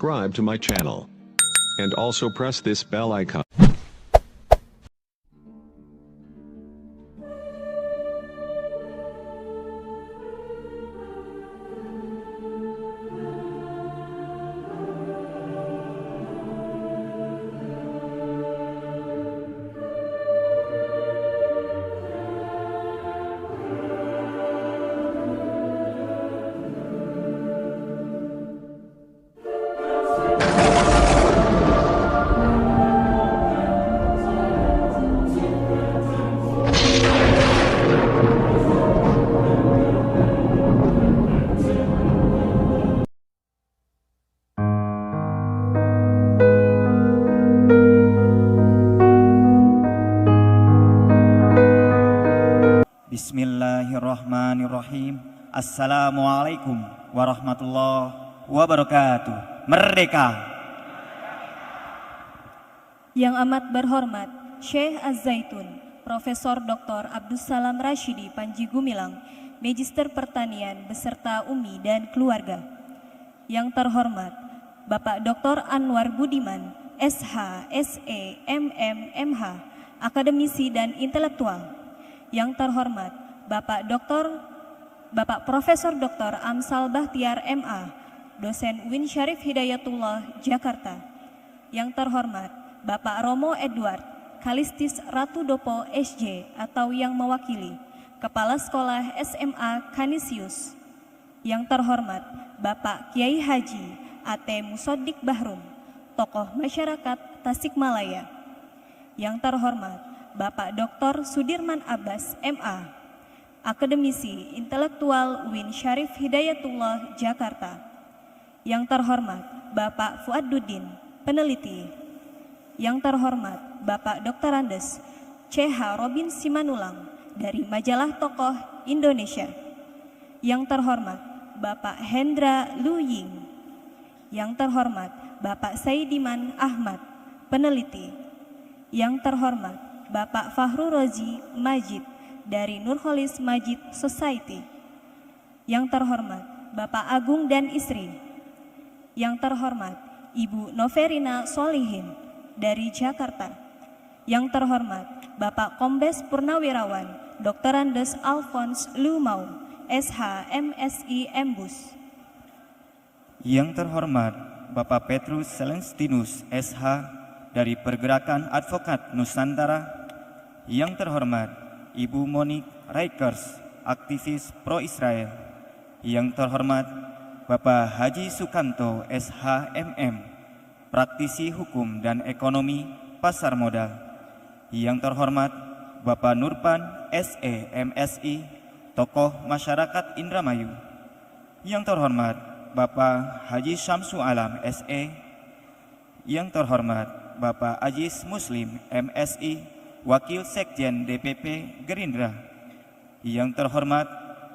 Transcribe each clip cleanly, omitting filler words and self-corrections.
subscribe to my channel. And also press this bell icon. Bismillahirrahmanirrahim. Assalamualaikum warahmatullahi wabarakatuh. Merdeka. Yang amat berhormat Syekh Az-Zaitun Profesor Dr. Abdussalam Rashidi Panji Gumilang, Magister Pertanian beserta Umi dan keluarga. Yang terhormat Bapak Dr. Anwar Budiman, SH, SE, MM, MH, akademisi dan intelektual. Yang terhormat Bapak Profesor Dr. Amsal Bahtiar MA, dosen UIN Syarif Hidayatullah, Jakarta. Yang terhormat Bapak Romo Edward Kalistis Ratu Dopo SJ atau yang mewakili Kepala Sekolah SMA Kanisius. Yang terhormat Bapak Kiai Haji AT Musodik Bahrum, tokoh masyarakat Tasikmalaya. Yang terhormat Bapak Dr. Sudirman Abbas MA, akademisi intelektual UIN Syarif Hidayatullah, Jakarta. Yang terhormat Bapak Fuaduddin, peneliti. Yang terhormat Bapak Dr. Andes CH Robin Simanulang dari Majalah Tokoh Indonesia. Yang terhormat Bapak Hendra Lu Ying. Yang terhormat Bapak Saidiman Ahmad, peneliti. Yang terhormat Bapak Fahru Rozi Majid dari Nurholis Majid Society. Yang terhormat Bapak Agung dan istri. Yang terhormat Ibu Noverina Solihin dari Jakarta. Yang terhormat Bapak Kombes Purnawirawan Dr. Andes Alphonse Lumau, SH, MSI, Embus. Yang terhormat Bapak Petrus Celestinus, SH, dari Pergerakan Advokat Nusantara. Yang terhormat Ibu Monique Rikers, aktivis pro-Israel. Yang terhormat Bapak Haji Sukanto, SHMM, praktisi hukum dan ekonomi pasar modal. Yang terhormat Bapak Nurpan, SE, MSI, tokoh masyarakat Indramayu. Yang terhormat Bapak Haji Syamsu Alam, SE. Yang terhormat Bapak Aziz Muslim, MSI, Wakil Sekjen DPP Gerindra. Yang terhormat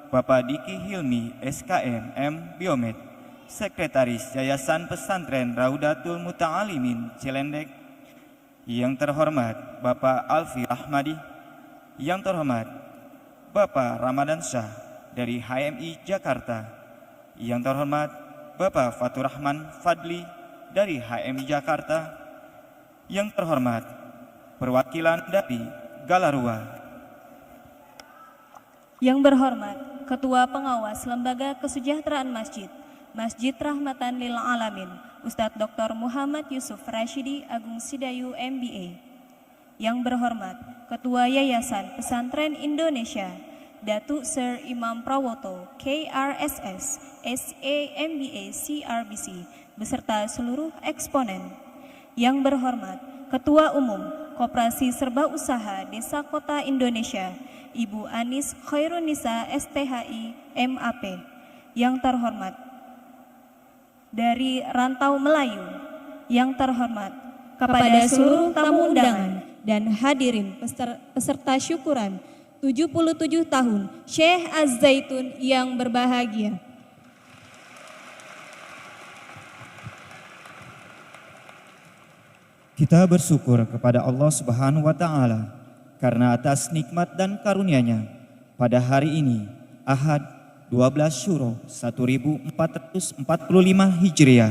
Bapak Diki Hilmi, SKM, M. Biomed, Sekretaris Yayasan Pesantren Raudatul Muta'alimin Cilendek. Yang terhormat Bapak Alfi Ahmadi. Yang terhormat Bapak Ramadan Syah dari HMI Jakarta. Yang terhormat Bapak Faturrahman Fadli dari HMI Jakarta. Yang terhormat perwakilan dari Galarua. Yang berhormat Ketua Pengawas Lembaga Kesejahteraan Masjid, Masjid Rahmatan Lil Alamin, Ustadz Dr. Muhammad Yusuf Rashidi Agung Sidayu MBA. Yang berhormat Ketua Yayasan Pesantren Indonesia, Datuk Sir Imam Prawoto, KRSS, SA MBA CRBC, beserta seluruh eksponen. Yang berhormat Ketua Umum Koperasi Serba Usaha Desa Kota Indonesia, Ibu Anis Khairunisa STHI MAP. Yang terhormat dari Rantau Melayu. Yang terhormat kepada seluruh tamu undangan dan hadirin peserta syukuran 77 tahun Syekh Az-Zaitun yang berbahagia. Kita bersyukur kepada Allah Subhanahu wa Ta'ala karena atas nikmat dan karunia-Nya pada hari ini, Ahad 12 Syuro 1445 Hijriah,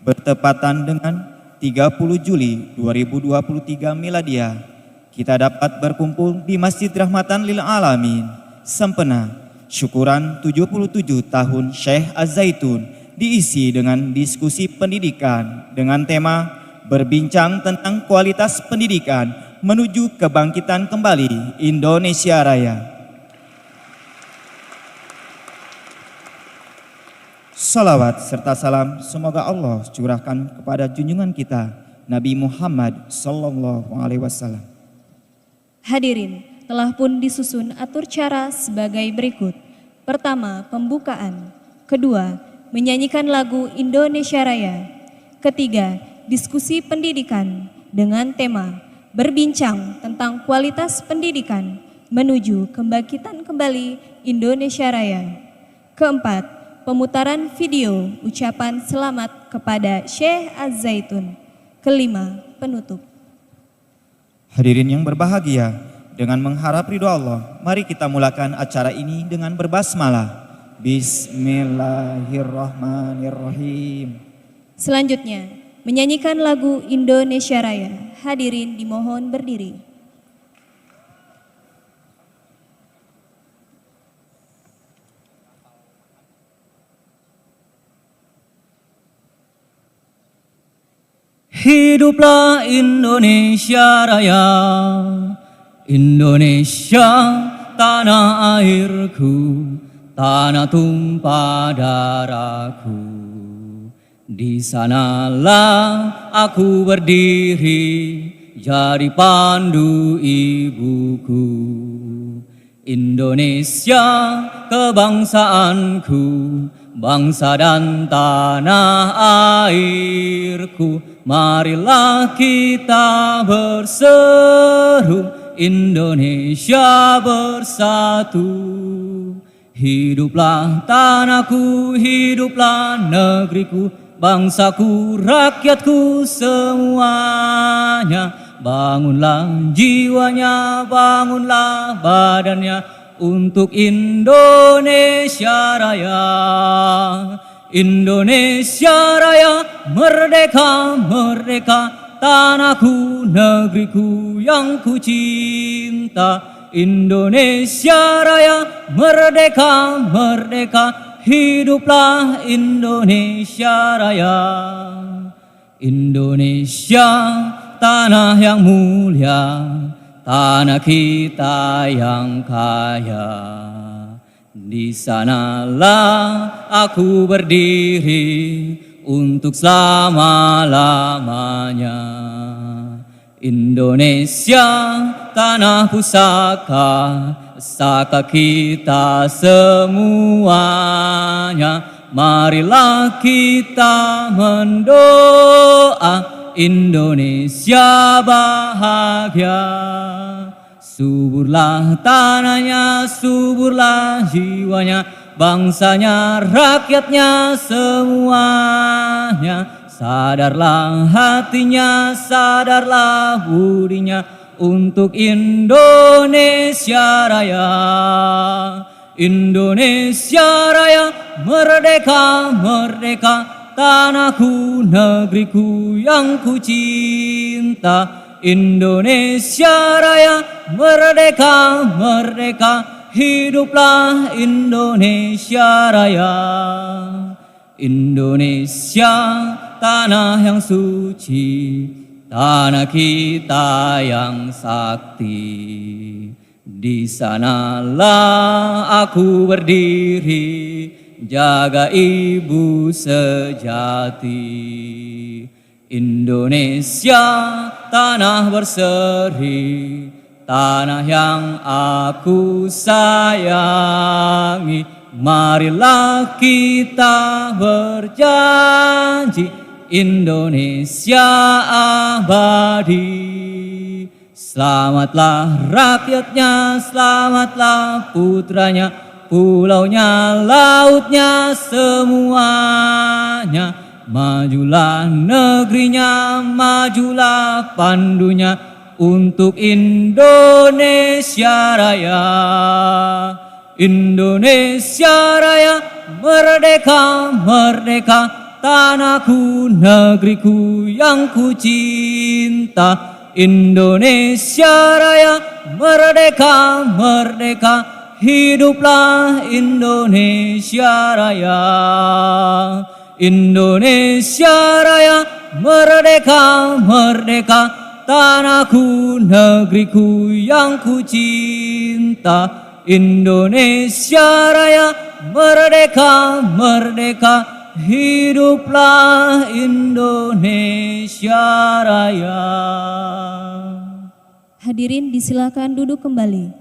bertepatan dengan 30 Juli 2023 Miladiah, kita dapat berkumpul di Masjid Rahmatan lil Alamin, Sempena, syukuran 77 tahun Syekh Az-Zaitun, diisi dengan diskusi pendidikan dengan tema berbincang tentang kualitas pendidikan menuju kebangkitan kembali Indonesia Raya. Salawat serta salam semoga Allah curahkan kepada junjungan kita Nabi Muhammad sallallahu alaihi wasallam. Hadirin, telah pun disusun atur cara sebagai berikut. Pertama, pembukaan. Kedua, menyanyikan lagu Indonesia Raya. Ketiga, diskusi pendidikan dengan tema berbincang tentang kualitas pendidikan menuju kebangkitan kembali Indonesia Raya. Keempat, pemutaran video ucapan selamat kepada Syekh Az-Zaitun. Kelima, penutup. Hadirin yang berbahagia, dengan mengharap ridho Allah, mari kita mulakan acara ini dengan berbasmalah. Bismillahirrahmanirrahim. Selanjutnya, menyanyikan lagu Indonesia Raya. Hadirin dimohon berdiri. Hiduplah Indonesia Raya, Indonesia tanah airku, tanah tumpah darahku. Di sanalah aku berdiri, jadi pandu ibuku. Indonesia kebangsaanku, bangsa dan tanah airku. Marilah kita berseru, Indonesia bersatu. Hiduplah tanahku, hiduplah negeriku, bangsaku, rakyatku semuanya. Bangunlah jiwanya, bangunlah badannya untuk Indonesia Raya. Indonesia Raya, merdeka, merdeka, tanahku, negeriku yang ku cinta. Indonesia Raya, merdeka, merdeka, hiduplah Indonesia Raya. Indonesia, tanah yang mulia, tanah kita yang kaya. Di sanalah aku berdiri untuk selama-lamanya. Indonesia, tanah pusaka, saka kita semuanya. Marilah kita mendoa Indonesia bahagia. Suburlah tanahnya, suburlah jiwanya, bangsanya, rakyatnya semuanya. Sadarlah hatinya, sadarlah budinya untuk Indonesia Raya. Indonesia Raya, merdeka, merdeka, tanahku, negeriku yang ku cinta. Indonesia Raya, merdeka, merdeka, hiduplah Indonesia Raya. Indonesia, tanah yang suci, tanah kita yang sakti. Di sanalah aku berdiri, jaga ibu sejati. Indonesia, tanah berseri, tanah yang aku sayangi. Marilah kita berjanji, Indonesia abadi. Selamatlah rakyatnya, selamatlah putranya, pulaunya, lautnya, semuanya. Majulah negerinya, majulah pandunya untuk Indonesia Raya. Indonesia Raya, merdeka, merdeka, tanahku, negeriku yang ku cinta. Indonesia Raya, merdeka, merdeka, hiduplah Indonesia Raya. Indonesia Raya, merdeka, merdeka, tanahku, negeriku yang ku cinta. Indonesia Raya, merdeka, merdeka, hiduplah Indonesia Raya. Hadirin disilakan duduk kembali.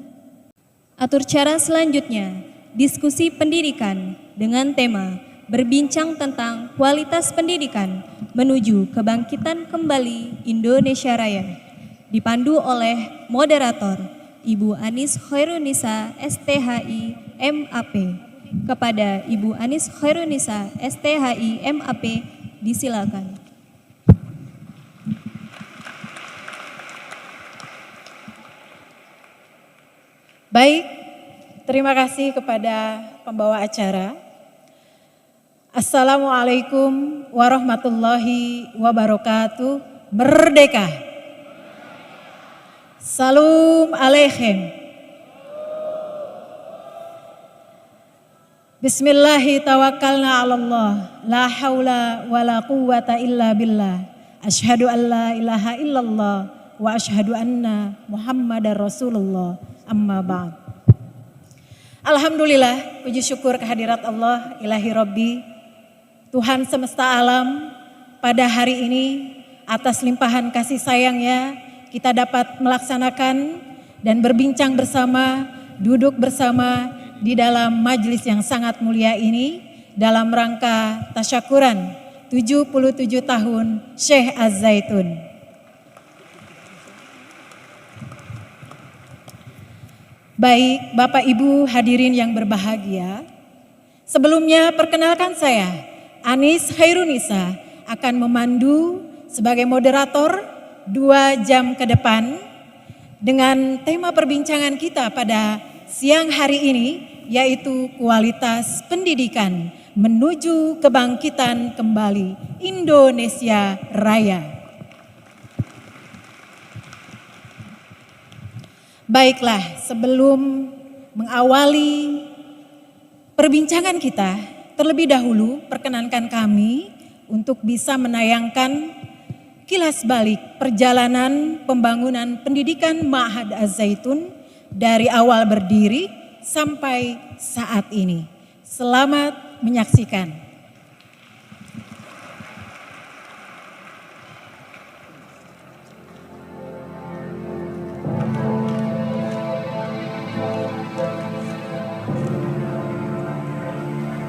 Atur cara selanjutnya, diskusi pendidikan dengan tema berbincang tentang kualitas pendidikan menuju kebangkitan kembali Indonesia Raya. Dipandu oleh moderator Ibu Anis Khairunisa STHI MAP. Kepada Ibu Anis Khairunisa STHI MAP disilakan. Baik, terima kasih kepada pembawa acara. Assalamualaikum warahmatullahi wabarakatuh. Merdeka. Salam alaikum. Bismillahi tawakkalna ala Allah, la haula wa la quwwata illa billah. Asyhadu an la ilaha illallah wa asyhadu anna Muhammadar Rasulullah. Amma ba'd. Alhamdulillah, puji syukur kehadirat Allah, ilahi Rabbi, Tuhan semesta alam. Pada hari ini, atas limpahan kasih sayangnya, kita dapat melaksanakan dan berbincang bersama, duduk bersama, di dalam majelis yang sangat mulia ini dalam rangka tasyakuran 77 tahun Syekh Az-Zaitun. Baik, Bapak Ibu hadirin yang berbahagia, sebelumnya perkenalkan saya Anis Khairunisa akan memandu sebagai moderator 2 jam ke depan dengan tema perbincangan kita pada siang hari ini, yaitu kualitas pendidikan menuju kebangkitan kembali Indonesia Raya. Baiklah, sebelum mengawali perbincangan kita, terlebih dahulu perkenankan kami untuk bisa menayangkan kilas balik perjalanan pembangunan pendidikan Ma'had Az-Zaitun dari awal berdiri sampai saat ini. Selamat menyaksikan.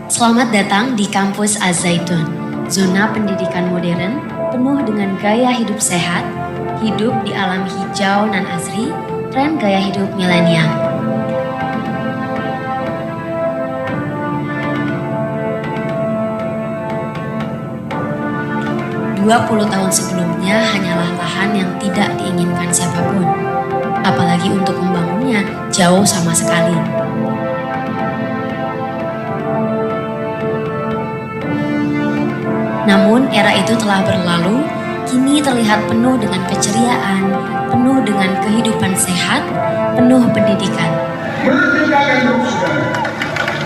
Selamat datang di kampus Az-Zaitun, zona pendidikan modern penuh dengan gaya hidup sehat, hidup di alam hijau nan asri, tren gaya hidup milenial. "20 tahun sebelumnya hanyalah lahan yang tidak diinginkan siapapun, apalagi untuk membangunnya jauh sama sekali. Namun era itu telah berlalu, kini terlihat penuh dengan keceriaan, penuh dengan kehidupan sehat, penuh pendidikan. Merdekakan hidup saudara,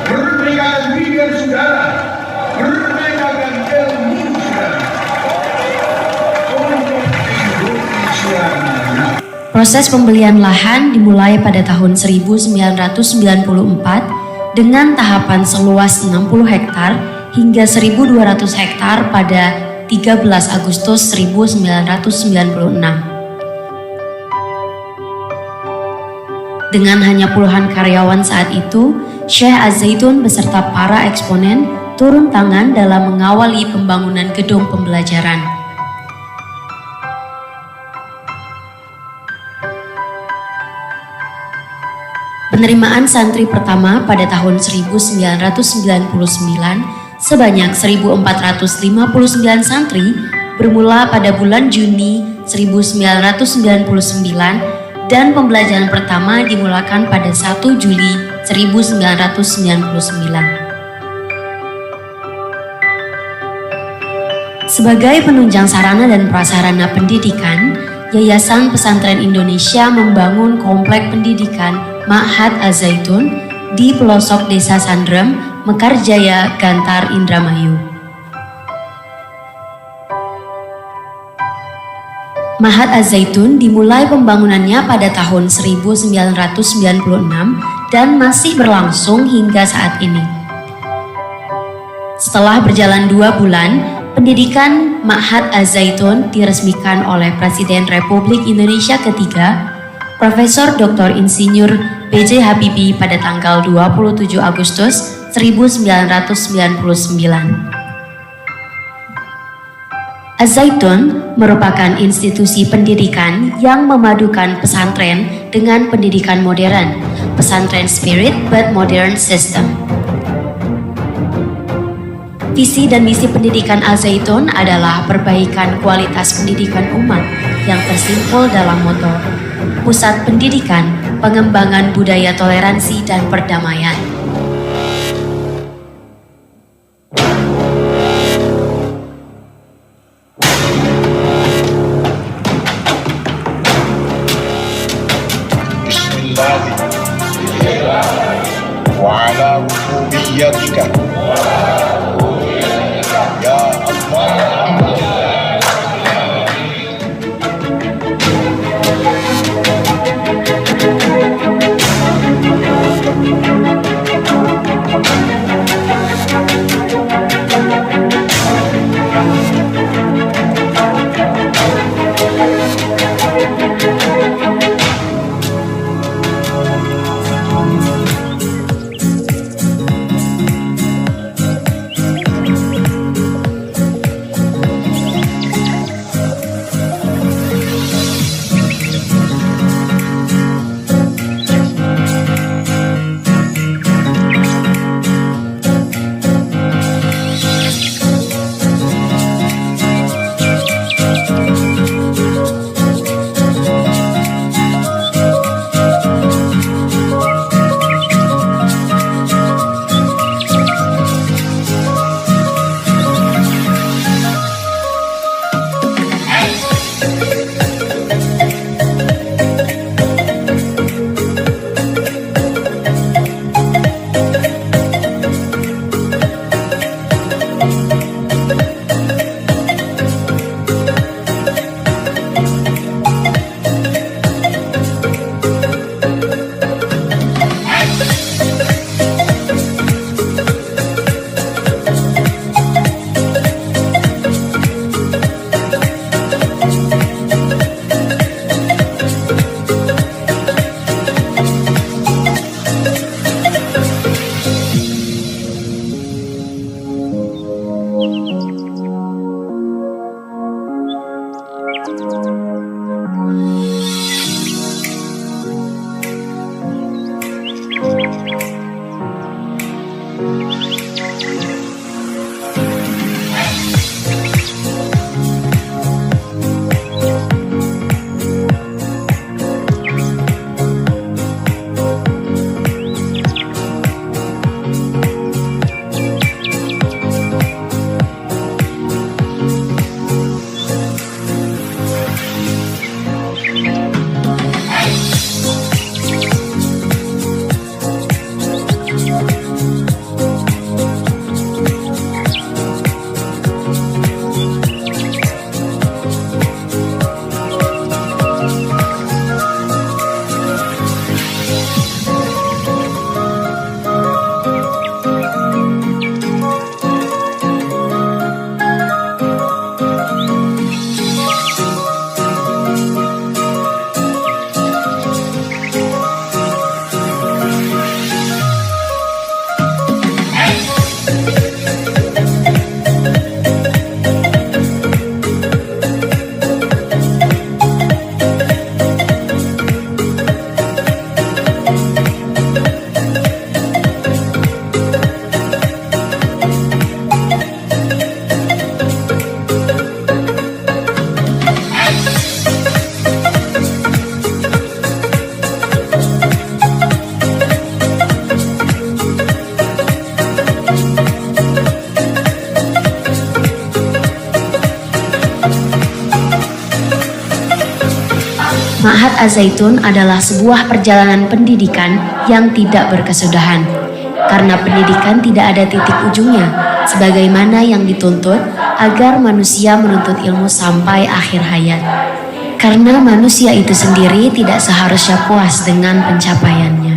merdekakan pikiran saudara, merdekakan ilmu saudara. Untuk Indonesia Raya. Proses pembelian lahan dimulai pada tahun 1994 dengan tahapan seluas 60 hektar hingga 1.200 hektar pada 13 Agustus 1996. Dengan hanya puluhan karyawan saat itu, Syekh Az-Zaitun beserta para eksponen turun tangan dalam mengawali pembangunan gedung pembelajaran. Penerimaan santri pertama pada tahun 1999 sebanyak 1.459 santri bermula pada bulan Juni 1999 dan pembelajaran pertama dimulakan pada 1 Juli 1999. Sebagai penunjang sarana dan prasarana pendidikan, Yayasan Pesantren Indonesia membangun komplek pendidikan Ma'had Az-Zaitun di pelosok Desa Sandrem, Mekarjaya, Gantar, Indramayu. Ma'had Az-Zaitun dimulai pembangunannya pada tahun 1996 dan masih berlangsung hingga saat ini. Setelah berjalan 2 bulan, pendidikan Ma'had Az-Zaitun diresmikan oleh Presiden Republik Indonesia ketiga, Profesor Dr. Insinyur B.J. Habibie pada tanggal 27 Agustus 1999. Az-Zaitun merupakan institusi pendidikan yang memadukan pesantren dengan pendidikan modern, pesantren spirit but modern system. Visi dan misi pendidikan Az-Zaitun adalah perbaikan kualitas pendidikan umat yang tersimpul dalam moto Pusat Pendidikan, Pengembangan Budaya Toleransi dan Perdamaian. Bismillah wa ala rububiyatika ya Allah. Ma'had Az-Zaitun adalah sebuah perjalanan pendidikan yang tidak berkesudahan. Karena pendidikan tidak ada titik ujungnya, sebagaimana yang dituntut agar manusia menuntut ilmu sampai akhir hayat. Karena manusia itu sendiri tidak seharusnya puas dengan pencapaiannya.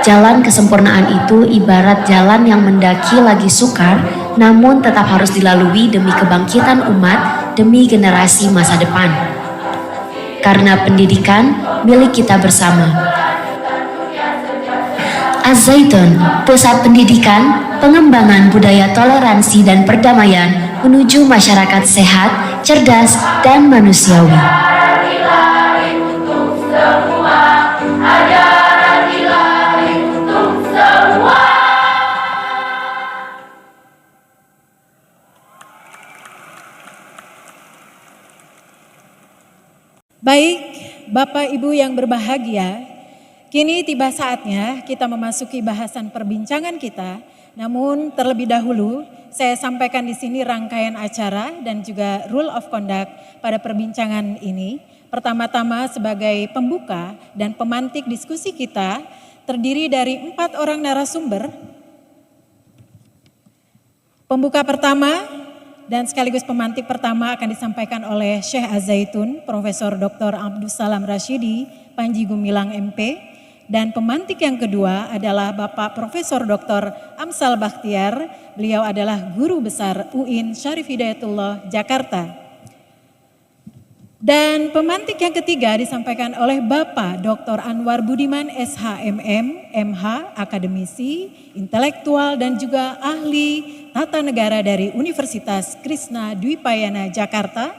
Jalan kesempurnaan itu ibarat jalan yang mendaki lagi sukar, namun tetap harus dilalui demi kebangkitan umat, demi generasi masa depan. Karena pendidikan milik kita bersama. Az-Zaitun, pusat pendidikan, pengembangan budaya toleransi dan perdamaian menuju masyarakat sehat, cerdas, dan manusiawi. Baik, Bapak Ibu yang berbahagia, kini tiba saatnya kita memasuki bahasan perbincangan kita. Namun terlebih dahulu saya sampaikan di sini rangkaian acara dan juga rule of conduct pada perbincangan ini. Pertama-tama sebagai pembuka dan pemantik diskusi kita terdiri dari 4 orang narasumber. Pembuka pertama dan sekaligus pemantik pertama akan disampaikan oleh Syekh Az-Zaitun, Profesor Dr. Abdus Salam Rashidi, Panji Gumilang MP. Dan pemantik yang kedua adalah Bapak Profesor Dr. Amsal Bakhtiar, beliau adalah Guru Besar UIN Syarif Hidayatullah, Jakarta. Dan pemantik yang ketiga disampaikan oleh Bapak Dr. Anwar Budiman SHMM, MH, akademisi, intelektual dan juga ahli tata negara dari Universitas Krishna Dwipayana Jakarta.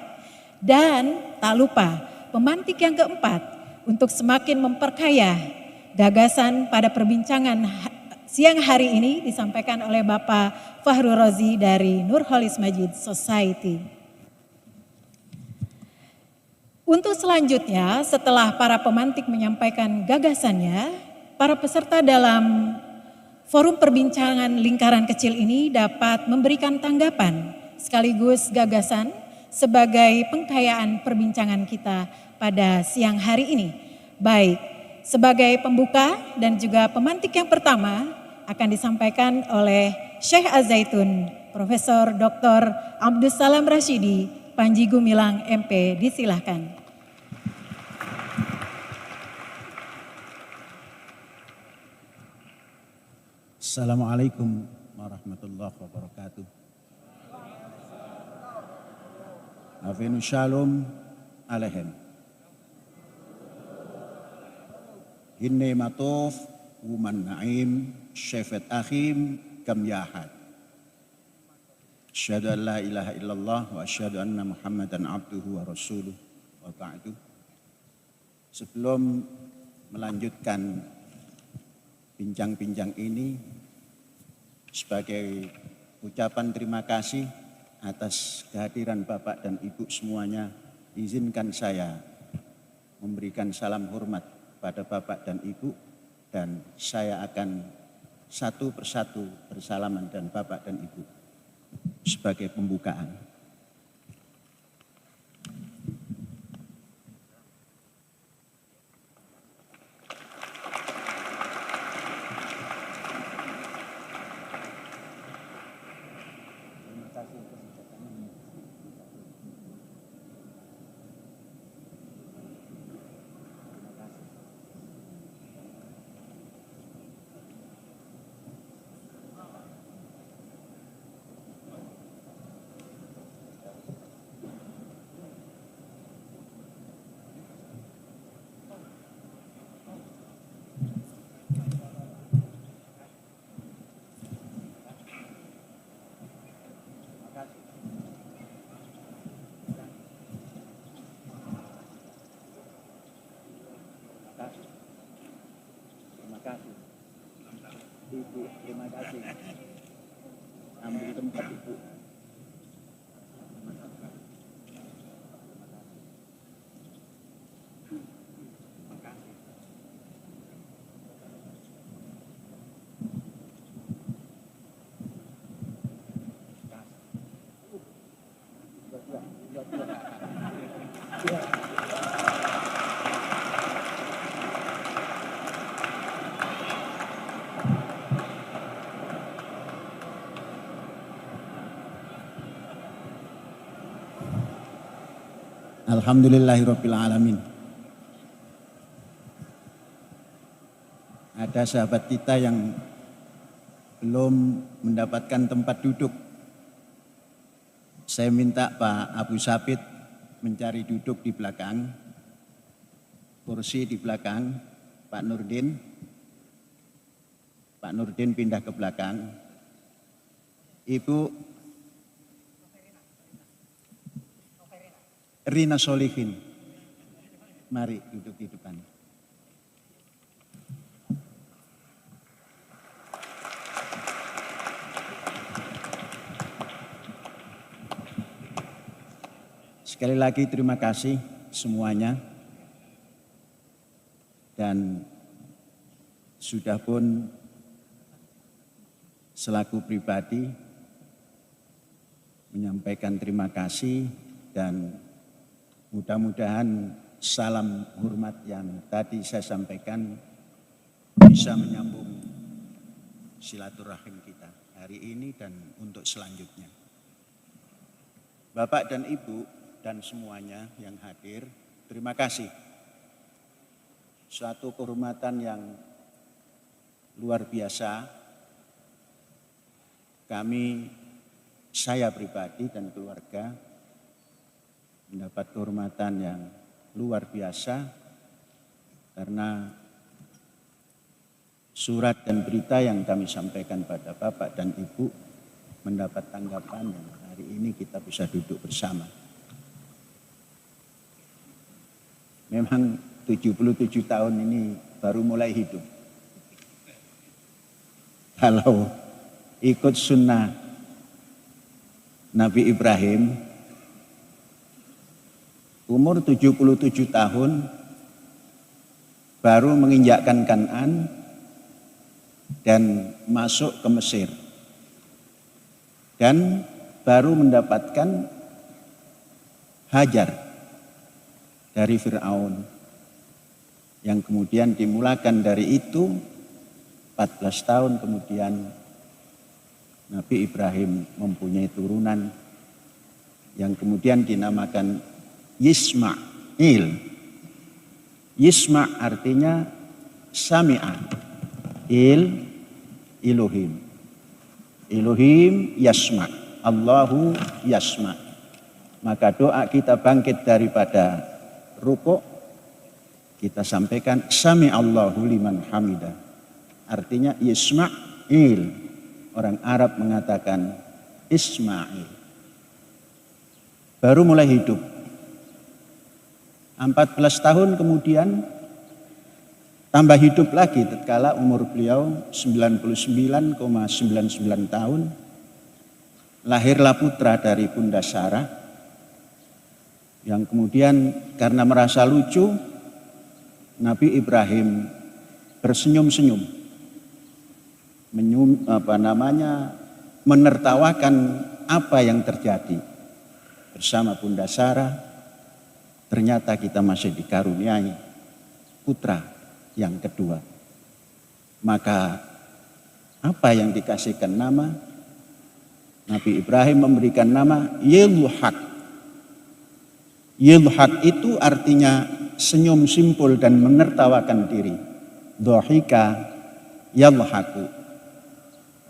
Dan tak lupa pemantik yang keempat untuk semakin memperkaya gagasan pada perbincangan siang hari ini disampaikan oleh Bapak Fahru Rozi dari Nurholis Majid Society. Untuk selanjutnya, setelah para pemantik menyampaikan gagasannya, para peserta dalam forum perbincangan lingkaran kecil ini dapat memberikan tanggapan sekaligus gagasan sebagai pengkayaan perbincangan kita pada siang hari ini. Baik, sebagai pembuka dan juga pemantik yang pertama akan disampaikan oleh Syekh Az-Zaitun, Profesor Dr. Abdus Salam Rashidi, Panji Gumilang MP, disilahkan. Assalamualaikum warahmatullahi wabarakatuh. Avenu shalom alaihem. Hinne matof uman naim syafat akhim kam yahad. Asyhadu an la ilaha illallah wa asyhadu anna Muhammadan abduhu wa rasuluh wa ba'du. Sebelum melanjutkan bincang-bincang ini, sebagai ucapan terima kasih atas kehadiran Bapak dan Ibu semuanya, izinkan saya memberikan salam hormat pada Bapak dan Ibu, dan saya akan satu persatu bersalaman dan Bapak dan Ibu sebagai pembukaan. Ibu, terima kasih. Ambil tempat Ibu. Alhamdulillahirabbil alamin. Ada sahabat kita yang belum mendapatkan tempat duduk. Saya minta Pak Abu Sabit mencari duduk di belakang, kursi di belakang. Pak Nurdin pindah ke belakang. Ibu Rina Solihin, mari duduk di depan. Sekali lagi terima kasih semuanya. Dan sudah pun selaku pribadi menyampaikan terima kasih dan mudah-mudahan salam hormat yang tadi saya sampaikan bisa menyambung silaturahim kita hari ini dan untuk selanjutnya. Bapak dan Ibu dan semuanya yang hadir, terima kasih. Suatu kehormatan yang luar biasa. Saya pribadi dan keluarga mendapat kehormatan yang luar biasa karena surat dan berita yang kami sampaikan pada Bapak dan Ibu mendapat tanggapan yang hari ini kita bisa duduk bersama. Memang 77 tahun ini baru mulai hidup. Kalau ikut sunnah Nabi Ibrahim, umur 77 tahun baru menginjakkan Kan'an dan masuk ke Mesir. Dan baru mendapatkan Hajar dari Fir'aun. Yang kemudian dimulakan dari itu 14 tahun kemudian Nabi Ibrahim mempunyai turunan yang kemudian dinamakan Yisma'il. Yisma' artinya sami'a. Elohim. Elohim yasma'. Allahu yasma'. Maka doa kita bangkit daripada rukuk, kita sampaikan sami'allahu liman hamidah. Artinya Ismail. Orang Arab mengatakan Ismail. Baru mulai hidup. 14 tahun kemudian tambah hidup lagi tatkala umur beliau 99,99 tahun. Lahirlah putra dari Bunda Sarah yang kemudian karena merasa lucu Nabi Ibrahim bersenyum-senyum, menertawakan apa yang terjadi bersama Bunda Sarah. Ternyata kita masih dikaruniai putra yang kedua. Maka apa yang dikasihkan nama? Nabi Ibrahim memberikan nama Yilhaq. Yilhaq itu artinya senyum simpul dan menertawakan diri. Dhahika yalhaqu.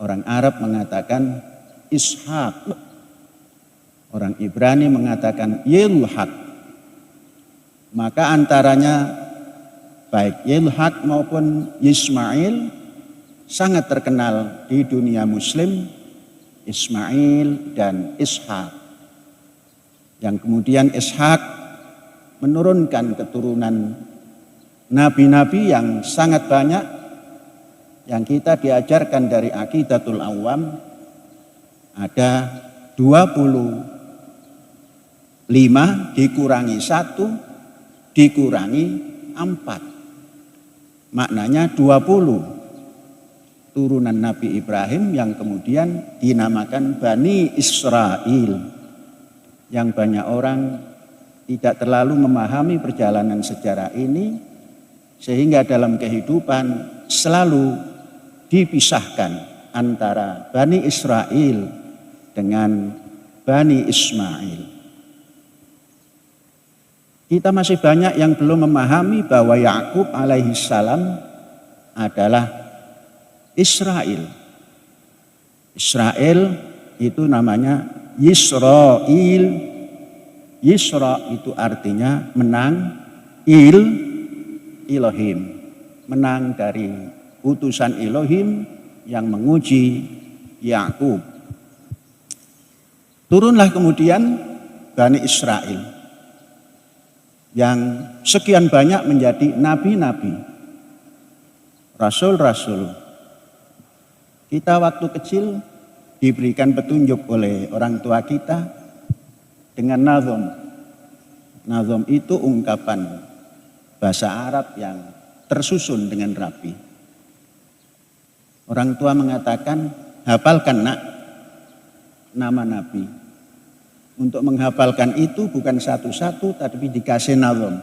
Orang Arab mengatakan Ishaq. Orang Ibrani mengatakan Yilhaq. Maka antaranya baik Yilhaq maupun Ismail sangat terkenal di dunia muslim. Ismail dan Ishaq. Yang kemudian Ishaq menurunkan keturunan nabi-nabi yang sangat banyak yang kita diajarkan dari Aqidatul Awam. Ada 25 dikurangi 1 dikurangi 4. Maknanya 20 turunan Nabi Ibrahim yang kemudian dinamakan Bani Israel. Yang banyak orang tidak terlalu memahami perjalanan sejarah ini sehingga dalam kehidupan selalu dipisahkan antara Bani Israel dengan Bani Ismail. kita masih banyak yang belum memahami bahwa Yakub alaihi salam adalah Israel. Israel itu namanya Yisrael. Yisra itu artinya menang, Elohim, menang dari utusan Elohim yang menguji Yakub. Turunlah kemudian Bani Israel yang sekian banyak menjadi nabi-nabi, rasul-rasul. Kita waktu kecil diberikan petunjuk oleh orang tua kita dengan nazom. Nazom itu ungkapan bahasa Arab yang tersusun dengan rapi. Orang tua mengatakan, hafalkan nak nama nabi. Untuk menghafalkan itu bukan satu-satu tapi dikasih nazom.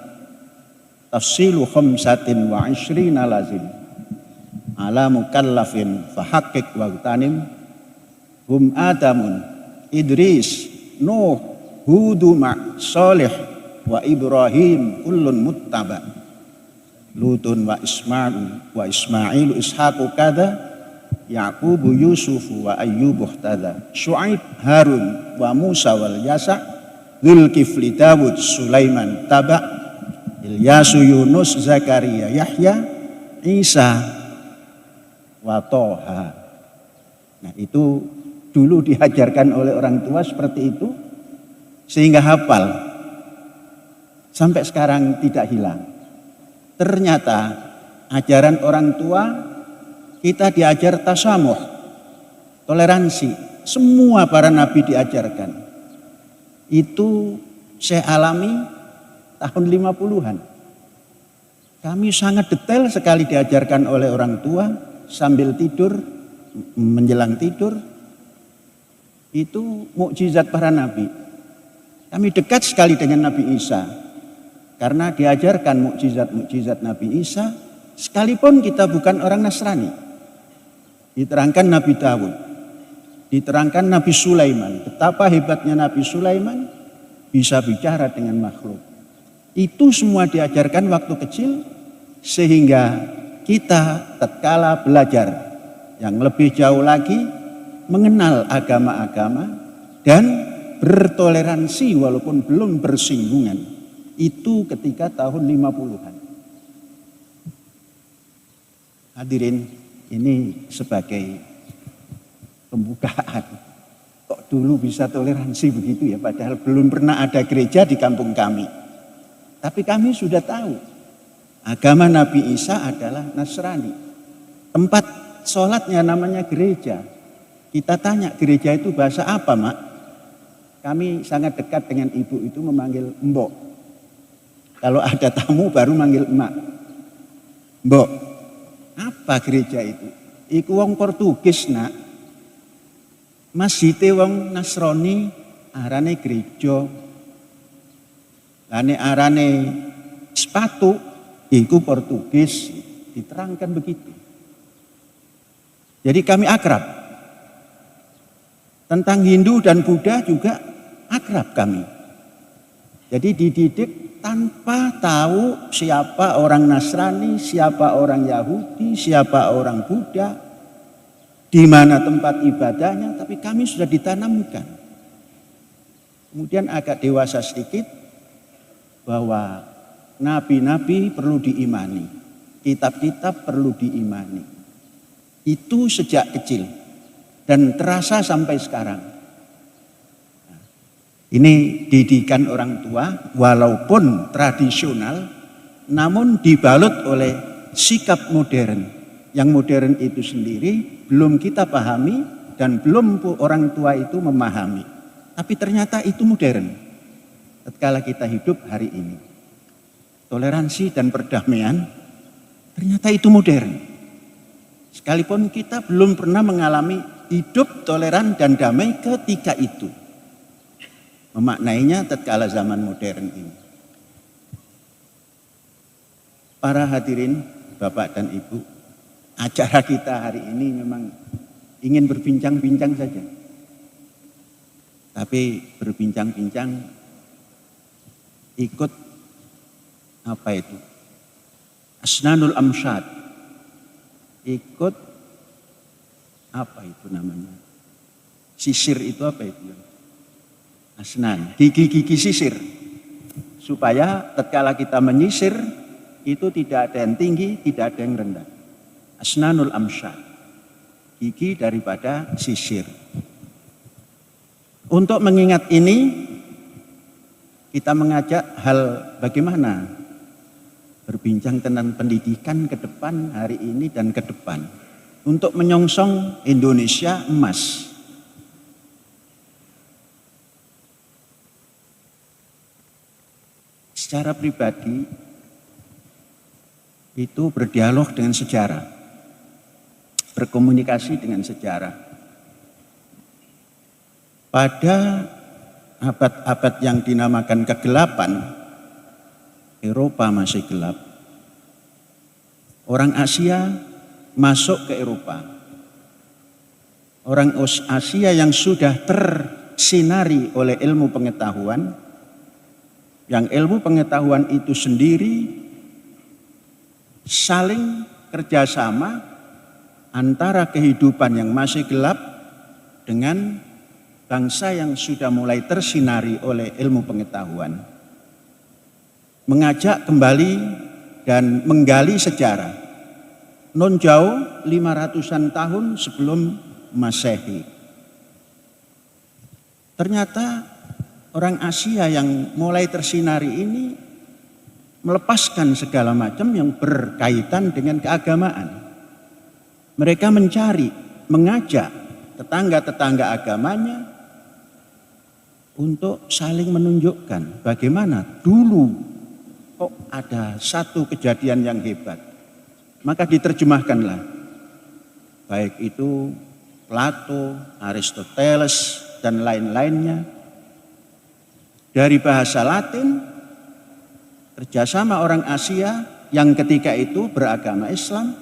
Tafsilu khamsatin wa ishrina lazim ala mukallafin fahaqqiq wa tanim hum Adamun, Idris, Nuh, Hudu, Salih, wa Ibrahim, kullun muttaba, Lutun wa Ismailu, Ishaqu kada, Yaqubu, Yusufu wa Ayyubu tada, Syuaib, Harun, wa Musa wal Yasa, Dzulkifli, Dawud, Sulaiman, Taba, Ilyasu, Yunus, Zakaria, Yahya, Isa, wa Toha. Nah itu dulu diajarkan oleh orang tua seperti itu sehingga hafal sampai sekarang tidak hilang. Ternyata ajaran orang tua kita diajar tasamuh, toleransi. Semua para nabi diajarkan. Itu saya alami tahun 50-an. Kami sangat detail sekali diajarkan oleh orang tua sambil tidur, menjelang tidur. Itu mukjizat para nabi. Kami dekat sekali dengan Nabi Isa karena diajarkan mukjizat Nabi Isa, sekalipun kita bukan orang Nasrani. Diterangkan Nabi Dawud, diterangkan Nabi Sulaiman, betapa hebatnya Nabi Sulaiman bisa bicara dengan makhluk. Itu semua diajarkan waktu kecil sehingga kita tatkala belajar yang lebih jauh lagi mengenal agama-agama dan bertoleransi walaupun belum bersinggungan. Itu ketika tahun 50-an. Hadirin, ini sebagai pembukaan. Kok dulu bisa toleransi begitu ya, padahal belum pernah ada gereja di kampung kami. Tapi kami sudah tahu agama Nabi Isa adalah Nasrani. Tempat sholatnya namanya gereja. Kita tanya, gereja itu bahasa apa, Mak? Kami sangat dekat dengan ibu itu memanggil Mbok. Kalau ada tamu baru manggil Emak. Mbok, apa gereja itu? Iku wong Portugis, Nak. Masjide wong Nasrani arane gereja. Lane arane sepatu iku Portugis. Diterangkan begitu. Jadi kami akrab. Tentang Hindu dan Buddha juga akrab kami. Jadi dididik tanpa tahu siapa orang Nasrani, siapa orang Yahudi, siapa orang Buddha, di mana tempat ibadahnya, tapi kami sudah ditanamkan. Kemudian agak dewasa sedikit bahwa nabi-nabi perlu diimani, kitab-kitab perlu diimani. Itu sejak kecil. Dan terasa sampai sekarang. Ini didikan orang tua walaupun tradisional namun dibalut oleh sikap modern. Yang modern itu sendiri belum kita pahami dan belum orang tua itu memahami. Tapi ternyata itu modern. Tatkala kita hidup hari ini. Toleransi dan perdamaian ternyata itu modern. Sekalipun kita belum pernah mengalami hidup toleran dan damai ketika itu. Memaknainya tatkala zaman modern ini. Para hadirin, Bapak dan Ibu, acara kita hari ini memang ingin berbincang-bincang saja. Tapi berbincang-bincang ikut apa itu? Asnanul Amsyad. Ikut apa itu namanya? Sisir itu apa itu? Asnan, gigi-gigi sisir. Supaya tatkala kita menyisir itu tidak ada yang tinggi, tidak ada yang rendah. Asnanul Amsyad. Gigi daripada sisir. Untuk mengingat ini, kita mengajak hal bagaimana berbincang tentang pendidikan ke depan, hari ini dan ke depan. Untuk menyongsong Indonesia emas. Secara pribadi, itu berdialog dengan sejarah. Berkomunikasi dengan sejarah. Pada abad-abad yang dinamakan kegelapan, Eropa masih gelap. Orang Asia masuk ke Eropa. Orang Asia yang sudah tersinari oleh ilmu pengetahuan, yang ilmu pengetahuan itu sendiri saling kerjasama antara kehidupan yang masih gelap dengan bangsa yang sudah mulai tersinari oleh ilmu pengetahuan, mengajak kembali dan menggali sejarah non jauh 500-an tahun sebelum Masehi. Ternyata orang Asia yang mulai tersinari ini melepaskan segala macam yang berkaitan dengan keagamaan. Mereka mencari, mengajak tetangga-tetangga agamanya untuk saling menunjukkan bagaimana dulu kok ada satu kejadian yang hebat. Maka diterjemahkanlah, baik itu Plato, Aristoteles, dan lain-lainnya, dari bahasa Latin, kerjasama orang Asia yang ketika itu beragama Islam,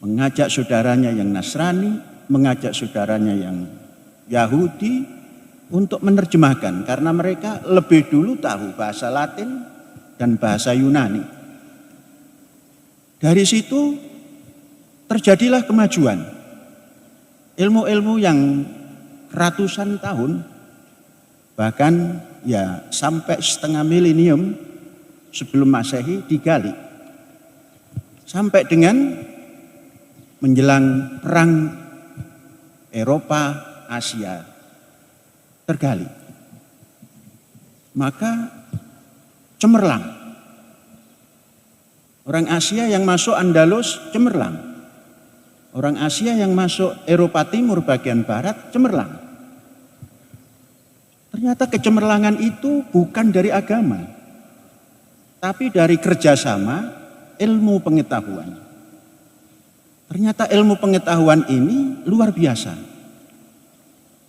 mengajak saudaranya yang Nasrani, mengajak saudaranya yang Yahudi untuk menerjemahkan, karena mereka lebih dulu tahu bahasa Latin dan bahasa Yunani. Dari situ terjadilah kemajuan. Ilmu-ilmu yang ratusan tahun, bahkan ya sampai setengah milenium sebelum Masehi digali. Sampai dengan menjelang perang Eropa Asia tergali. Maka cemerlang. Orang Asia yang masuk Andalus cemerlang. Orang Asia yang masuk Eropa Timur bagian barat cemerlang. Ternyata kecemerlangan itu bukan dari agama, tapi dari kerjasama ilmu pengetahuan. Ternyata ilmu pengetahuan ini luar biasa.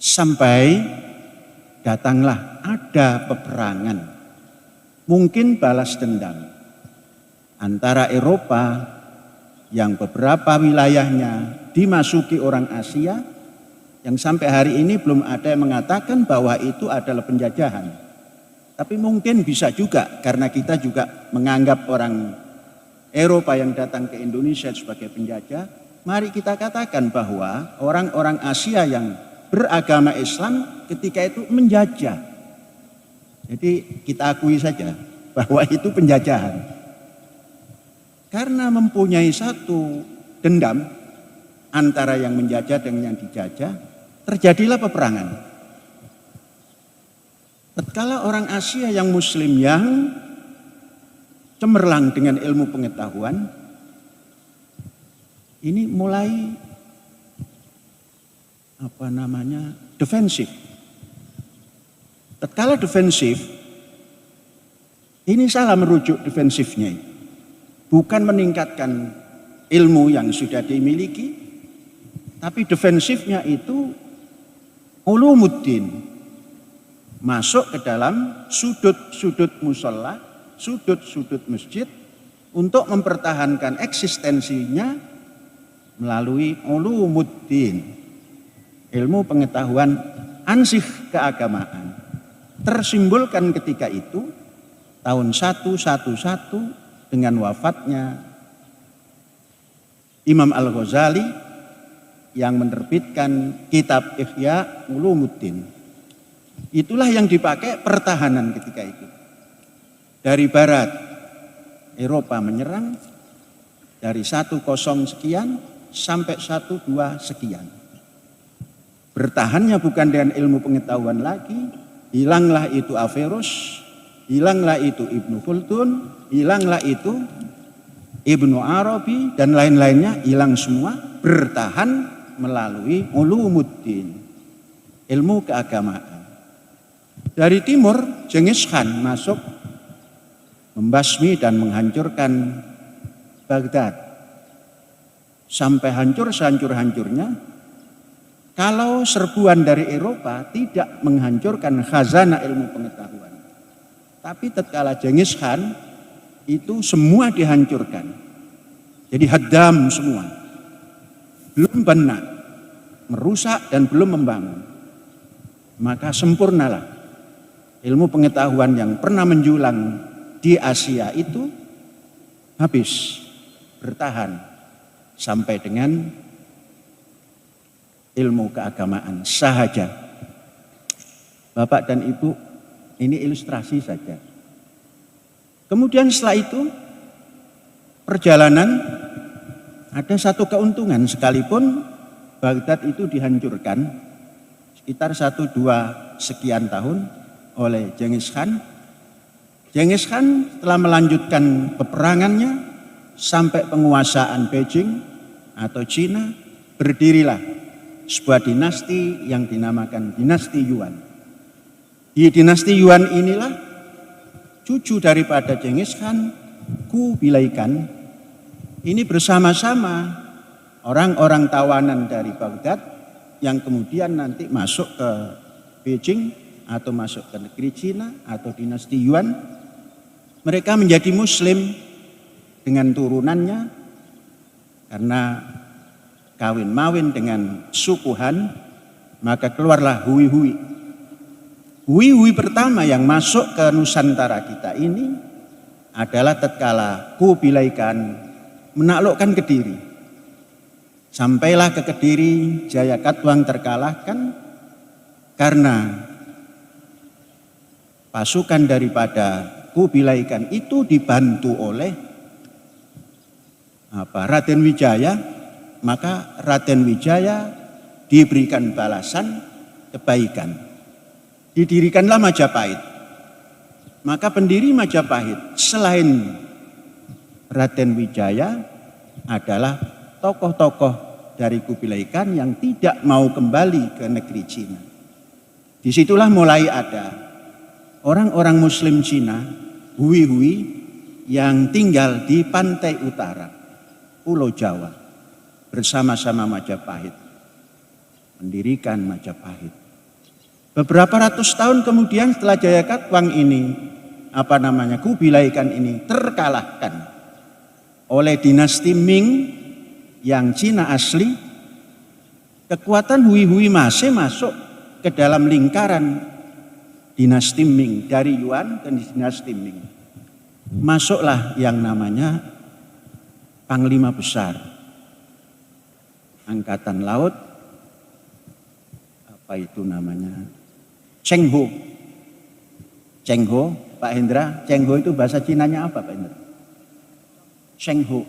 Sampai datanglah ada peperangan, mungkin balas dendam antara Eropa yang beberapa wilayahnya dimasuki orang Asia, yang sampai hari ini belum ada yang mengatakan bahwa itu adalah penjajahan. Tapi mungkin bisa juga karena kita juga menganggap orang Eropa yang datang ke Indonesia sebagai penjajah. Mari kita katakan bahwa orang-orang Asia yang beragama Islam ketika itu menjajah. Jadi kita akui saja bahwa itu penjajahan. Karena mempunyai satu dendam antara yang menjajah dengan yang dijajah, terjadilah peperangan. Tatkala orang Asia yang Muslim yang cemerlang dengan ilmu pengetahuan, ini mulai defensif. Tatkala defensif, ini salah merujuk defensifnya. Bukan meningkatkan ilmu yang sudah dimiliki, tapi defensifnya itu ulumuddin. Masuk ke dalam sudut-sudut musola, sudut-sudut masjid untuk mempertahankan eksistensinya melalui ulumuddin. Ilmu pengetahuan ansih keagamaan tersimbolkan ketika itu tahun 111 dengan wafatnya Imam Al-Ghazali yang menerbitkan kitab Ihya Ulumuddin. Itulah yang dipakai pertahanan ketika itu. Dari barat, Eropa menyerang dari 10 sekian sampai 12 sekian. Bertahannya bukan dengan ilmu pengetahuan lagi, hilanglah itu Averroes, hilanglah itu Ibnu Khaldun, hilanglah itu Ibnu Arabi dan lain-lainnya, hilang semua. Bertahan melalui ulumuddin, ilmu keagamaan. Dari timur, Genghis Khan masuk membasmi dan menghancurkan Baghdad. Sampai hancur sehancur-hancurnya. Kalau serbuan dari Eropa tidak menghancurkan khazanah ilmu pengetahuan. Tapi tatkala Genghis Khan itu semua dihancurkan. Jadi haddam semua. Belum benar, merusak dan belum membangun. Maka sempurnalah ilmu pengetahuan yang pernah menjulang di Asia itu habis, bertahan sampai dengan ilmu keagamaan sahaja. Bapak dan Ibu, ini ilustrasi saja. Kemudian setelah itu perjalanan ada satu keuntungan, sekalipun Baghdad itu dihancurkan sekitar 1-2 sekian tahun oleh Genghis Khan. Genghis Khan telah melanjutkan peperangannya sampai penguasaan Beijing atau Cina, berdirilah sebuah dinasti yang dinamakan dinasti Yuan. Di dinasti Yuan inilah cucu daripada Genghis Khan, Kubilai Khan, ini bersama-sama orang-orang tawanan dari Baghdad yang kemudian nanti masuk ke Beijing atau masuk ke negeri Cina atau dinasti Yuan. Mereka menjadi Muslim dengan turunannya karena kawin-mawin dengan suku Han, maka keluarlah Hui-Hui. Hui-Hui pertama yang masuk ke Nusantara kita ini adalah tatkala Kubilai Khan menaklukkan Kediri. Sampailah ke Kediri, Jayakatwang terkalahkan karena pasukan daripada Kubilai Khan itu dibantu oleh Raden Wijaya. Maka Raden Wijaya diberikan balasan kebaikan. Didirikanlah Majapahit. Maka pendiri Majapahit selain Raden Wijaya adalah tokoh-tokoh dari Kubilai Khan yang tidak mau kembali ke negeri Cina. Disitulah mulai ada orang-orang Muslim Cina, Hui-Hui, yang tinggal di pantai utara Pulau Jawa. Bersama-sama Majapahit, mendirikan Majapahit. Beberapa ratus tahun kemudian setelah Jayakatwang ini, Kubilai Khan ini terkalahkan oleh dinasti Ming yang Cina asli, kekuatan Hui-Hui masih masuk ke dalam lingkaran dinasti Ming, dari Yuan ke dinasti Ming. Masuklah yang namanya Panglima Besar Angkatan Laut, Cheng Ho. Cheng Ho, Pak Hendra, Cheng Ho itu bahasa Cinanya apa Pak Hendra? Cheng Ho.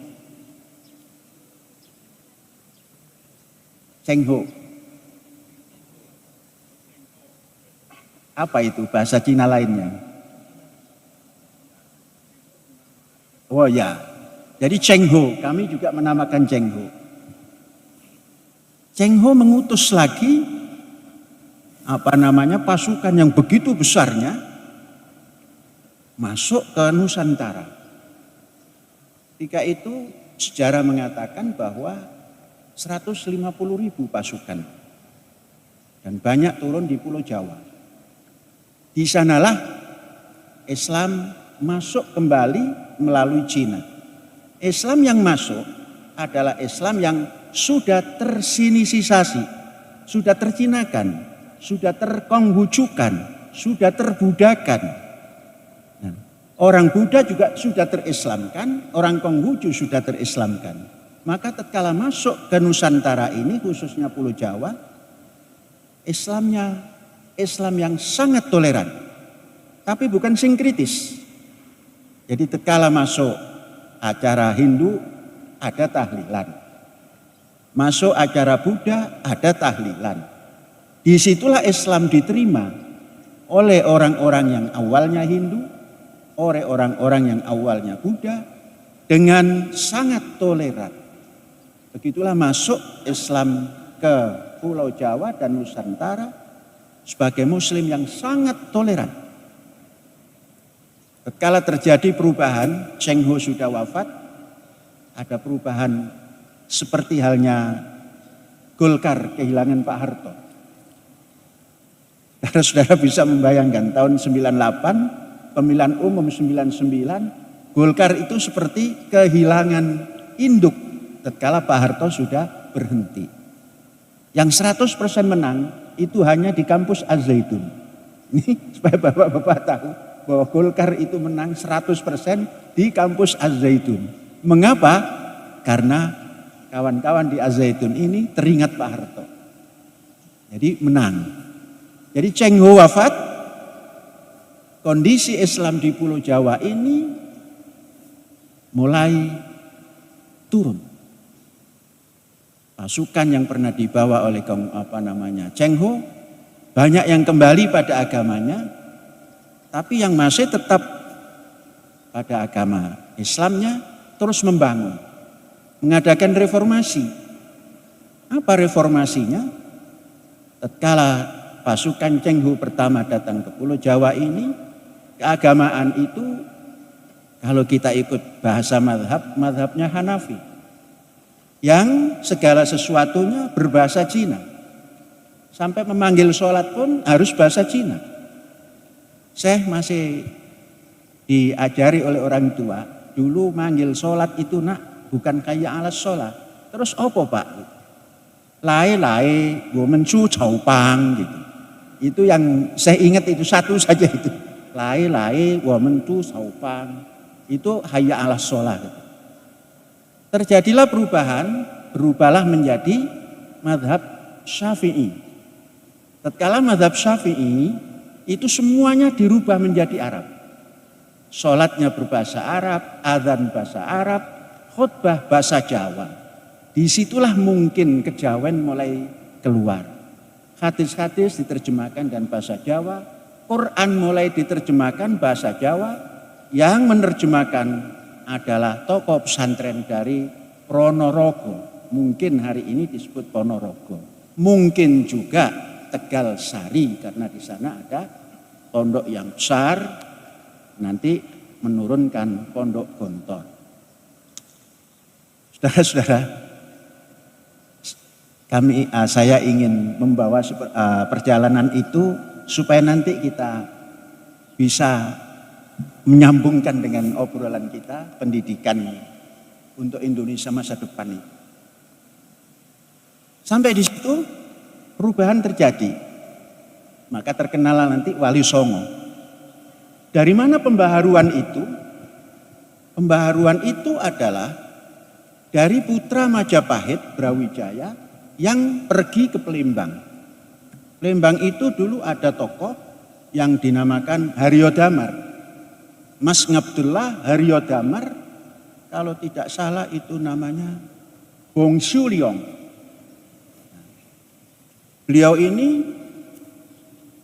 Cheng Ho. Apa itu bahasa Cina lainnya? Oh ya, jadi Cheng Ho, kami juga menamakan Cheng Ho. Cheng Ho mengutus lagi pasukan yang begitu besarnya masuk ke Nusantara. Ketika itu sejarah mengatakan bahwa 150.000 pasukan dan banyak turun di Pulau Jawa. Di sanalah Islam masuk kembali melalui Cina. Islam yang masuk adalah Islam yang sudah tersinisisasi, sudah tercinakan, sudah terkonghucukan, sudah terbudakan. Nah, Orang Buddha juga sudah terislamkan, orang Konghucu sudah terislamkan. Maka tatkala masuk ke Nusantara ini, khususnya Pulau Jawa, Islamnya Islam yang sangat toleran, tapi bukan sinkritis. Jadi tatkala masuk acara Hindu ada tahlilan, masuk acara Buddha ada tahlilan. Disitulah Islam diterima oleh orang-orang yang awalnya Hindu, oleh orang-orang yang awalnya Buddha dengan sangat toleran. Begitulah masuk Islam ke Pulau Jawa dan Nusantara sebagai Muslim yang sangat toleran. Tatkala terjadi perubahan, Cheng Ho sudah wafat, ada perubahan seperti halnya Golkar kehilangan Pak Harto. Saudara bisa membayangkan tahun 98, pemilihan umum 99, Golkar itu seperti kehilangan induk tatkala Pak Harto sudah berhenti. Yang 100% menang itu hanya di kampus Az-Zaitun. Ini supaya bapak-bapak tahu bahwa Golkar itu menang 100% di kampus Az-Zaitun. Mengapa? Karena kawan-kawan di Az-Zaitun ini teringat Pak Harto. Jadi menang. Jadi Cheng Ho wafat, kondisi Islam di Pulau Jawa ini mulai turun. Pasukan yang pernah dibawa oleh Cheng Ho banyak yang kembali pada agamanya, tapi yang masih tetap pada agama Islamnya terus membangun, mengadakan reformasi. Apa reformasinya? Tatkala pasukan Cheng Ho pertama datang ke Pulau Jawa ini, keagamaan itu kalau kita ikut bahasa mazhabnya Hanafi, yang segala sesuatunya berbahasa Cina. Sampai memanggil sholat pun harus bahasa Cina. Saya masih diajari oleh orang tua, dulu manggil sholat itu nak, bukan kayak alas sholat. Terus apa pak? Lai, women cu chau pang gitu. Itu yang saya ingat itu satu saja itu. Lai, women cu chau pang. Itu hayya alas sholat gitu. Terjadilah perubahan, berubahlah menjadi mazhab Syafi'i. Tatkala mazhab Syafi'i itu semuanya dirubah menjadi Arab. Sholatnya berbahasa Arab, adzan bahasa Arab, khutbah bahasa Jawa. Disitulah mungkin kejawen mulai keluar. Hadis-hadis diterjemahkan dan bahasa Jawa, Quran mulai diterjemahkan bahasa Jawa, yang menerjemahkan adalah tokoh pesantren dari Ponorogo. Mungkin hari ini disebut Ponorogo. Mungkin juga Tegal Sari karena di sana ada pondok yang besar, nanti menurunkan pondok Gontor. Saudara-saudara, saya ingin membawa perjalanan itu supaya nanti kita bisa menyambungkan dengan obrolan kita pendidikan untuk Indonesia masa depan ini. Sampai di situ perubahan terjadi. Maka terkenal nanti Wali Songo. Dari mana pembaharuan itu? Pembaharuan itu adalah dari putra Majapahit Brawijaya yang pergi ke Palembang. Palembang itu dulu ada tokoh yang dinamakan Haryo Damar. Mas Ngabdullah Haryo Damar, kalau tidak salah itu namanya Bongsu Liong. Beliau ini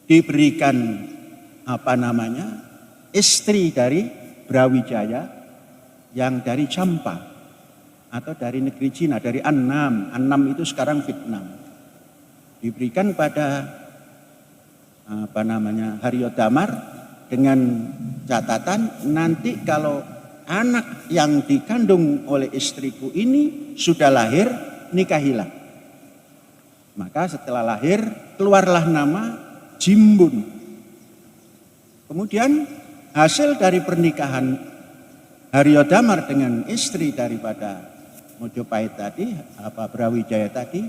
diberikan istri dari Brawijaya yang dari Champa atau dari negeri Cina, dari Annam. Annam itu sekarang Vietnam. Diberikan pada Haryo Damar dengan catatan nanti kalau anak yang dikandung oleh istriku ini sudah lahir, nikahilah. Maka setelah lahir keluarlah nama Jimbun. Kemudian hasil dari pernikahan Haryo Damar dengan istri daripada Mojopahit tadi, Brawijaya tadi,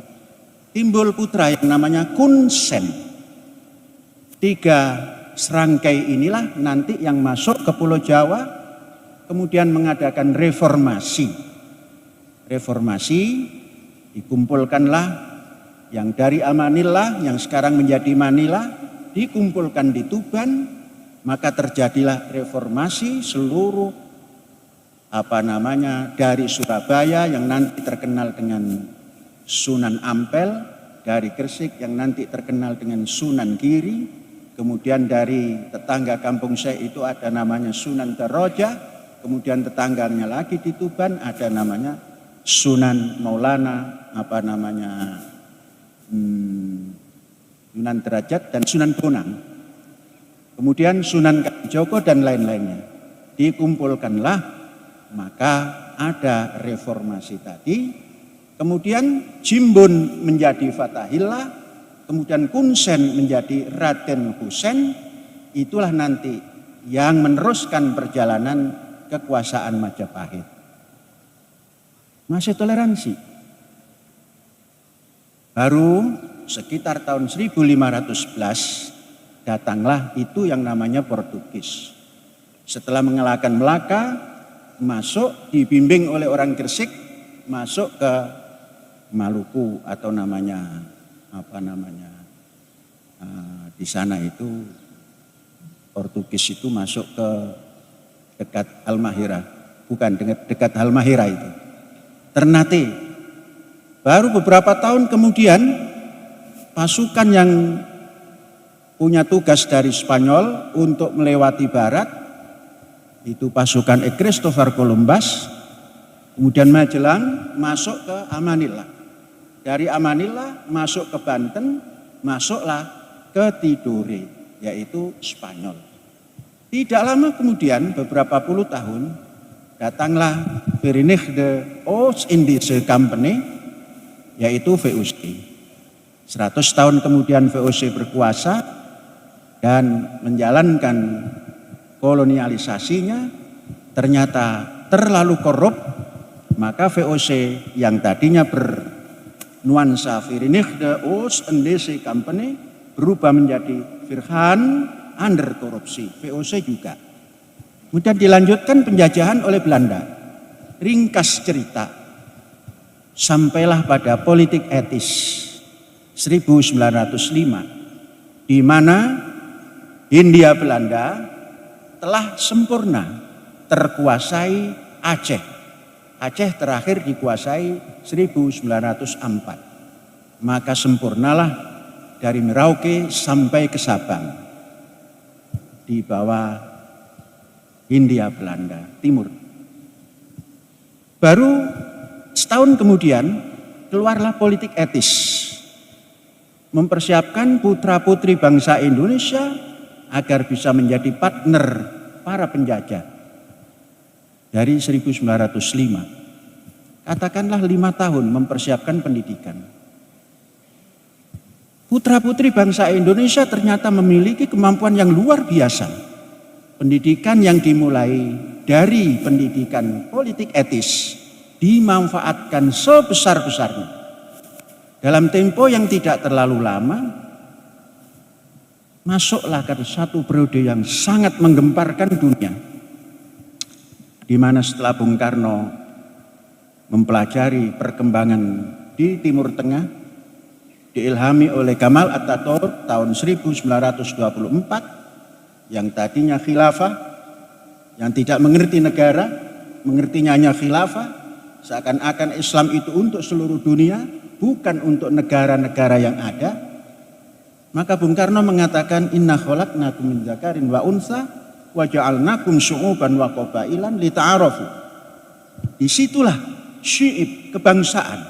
timbul putra yang namanya Kun Sen. 3 serangkai inilah nanti yang masuk ke Pulau Jawa, kemudian mengadakan reformasi. Reformasi, dikumpulkanlah yang dari Amanillah, yang sekarang menjadi Manila, dikumpulkan di Tuban, maka terjadilah reformasi seluruh dari Surabaya yang nanti terkenal dengan Sunan Ampel, dari Gresik yang nanti terkenal dengan Sunan Giri, kemudian dari tetangga kampung saya itu ada namanya Sunan Daraja, kemudian tetangganya lagi di Tuban ada namanya Sunan Maulana, Sunan Derajat dan Sunan Bonang. Kemudian Sunan Kalijogo dan lain-lainnya. Dikumpulkanlah, maka ada reformasi tadi. Kemudian Jimbun menjadi Fatahillah, kemudian Kunsen menjadi Raden Husein. Itulah nanti yang meneruskan perjalanan kekuasaan Majapahit. Masih toleransi. Baru sekitar tahun 1511 datanglah itu yang namanya Portugis. Setelah mengalahkan Melaka, masuk dibimbing oleh orang Gresik, masuk ke Maluku atau di sana itu Portugis itu masuk ke dekat Halmahera, bukan dekat Halmahera itu, Ternate. Baru beberapa tahun kemudian pasukan yang punya tugas dari Spanyol untuk melewati barat, itu pasukan Christopher Columbus, kemudian Magellan masuk ke Amanillah. Dari Amanillah masuk ke Banten, masuklah ke Tidore, yaitu Spanyol. Tidak lama kemudian, beberapa puluh tahun, datanglah Verenigde Oost-Indische Company, yaitu VOC. 100 tahun kemudian VOC berkuasa dan menjalankan kolonialisasinya, ternyata terlalu korup, maka VOC yang tadinya bernuansa Verenigde Oost-Indische Company berubah menjadi Virgaan under korupsi, VOC juga. Kemudian dilanjutkan penjajahan oleh Belanda. Ringkas cerita, sampailah pada politik etis 1905, di mana Hindia Belanda telah sempurna terkuasai Aceh. Aceh terakhir dikuasai 1904. Maka sempurnalah dari Merauke sampai ke Sabang di bawah Hindia Belanda Timur. Baru setahun kemudian keluarlah politik etis, mempersiapkan putra-putri bangsa Indonesia agar bisa menjadi partner para penjajah. Dari 1905, katakanlah 5 tahun mempersiapkan pendidikan. Putra-putri bangsa Indonesia ternyata memiliki kemampuan yang luar biasa. Pendidikan yang dimulai dari pendidikan politik etis dimanfaatkan sebesar-besarnya. Dalam tempo yang tidak terlalu lama, masuklah ke satu periode yang sangat menggemparkan dunia. Di mana setelah Bung Karno mempelajari perkembangan di Timur Tengah, diilhami oleh Gamal Atatürk tahun 1924, yang tadinya khilafah, yang tidak mengerti negara, mengertinya hanya khilafah, seakan-akan Islam itu untuk seluruh dunia, bukan untuk negara-negara yang ada. Maka Bung Karno mengatakan, inna khalaqnakum min dzakarin wa unsa wa ja'alnakum syu'uban wa qabailan lita'arafu. Disitulah syiib kebangsaan.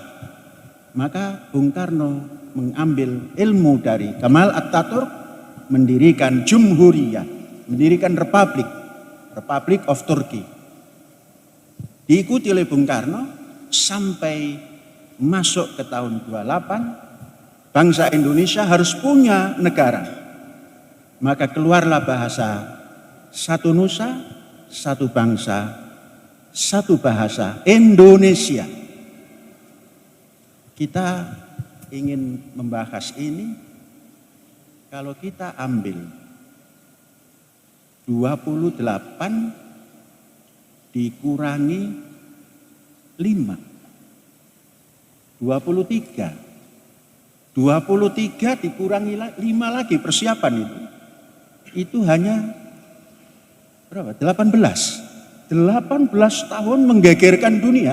Maka Bung Karno mengambil ilmu dari Gamal Atatürk, mendirikan Jumhuriyah, mendirikan Republik of Turkey. Diikuti oleh Bung Karno sampai masuk ke tahun 28, bangsa Indonesia harus punya negara. Maka keluarlah bahasa satu nusa, satu bangsa, satu bahasa, Indonesia. Kita ingin membahas ini, kalau kita ambil 28 dikurangi 5. 23. 23 dikurangi 5 lagi persiapan itu. Itu hanya berapa? 18 tahun menggegerkan dunia,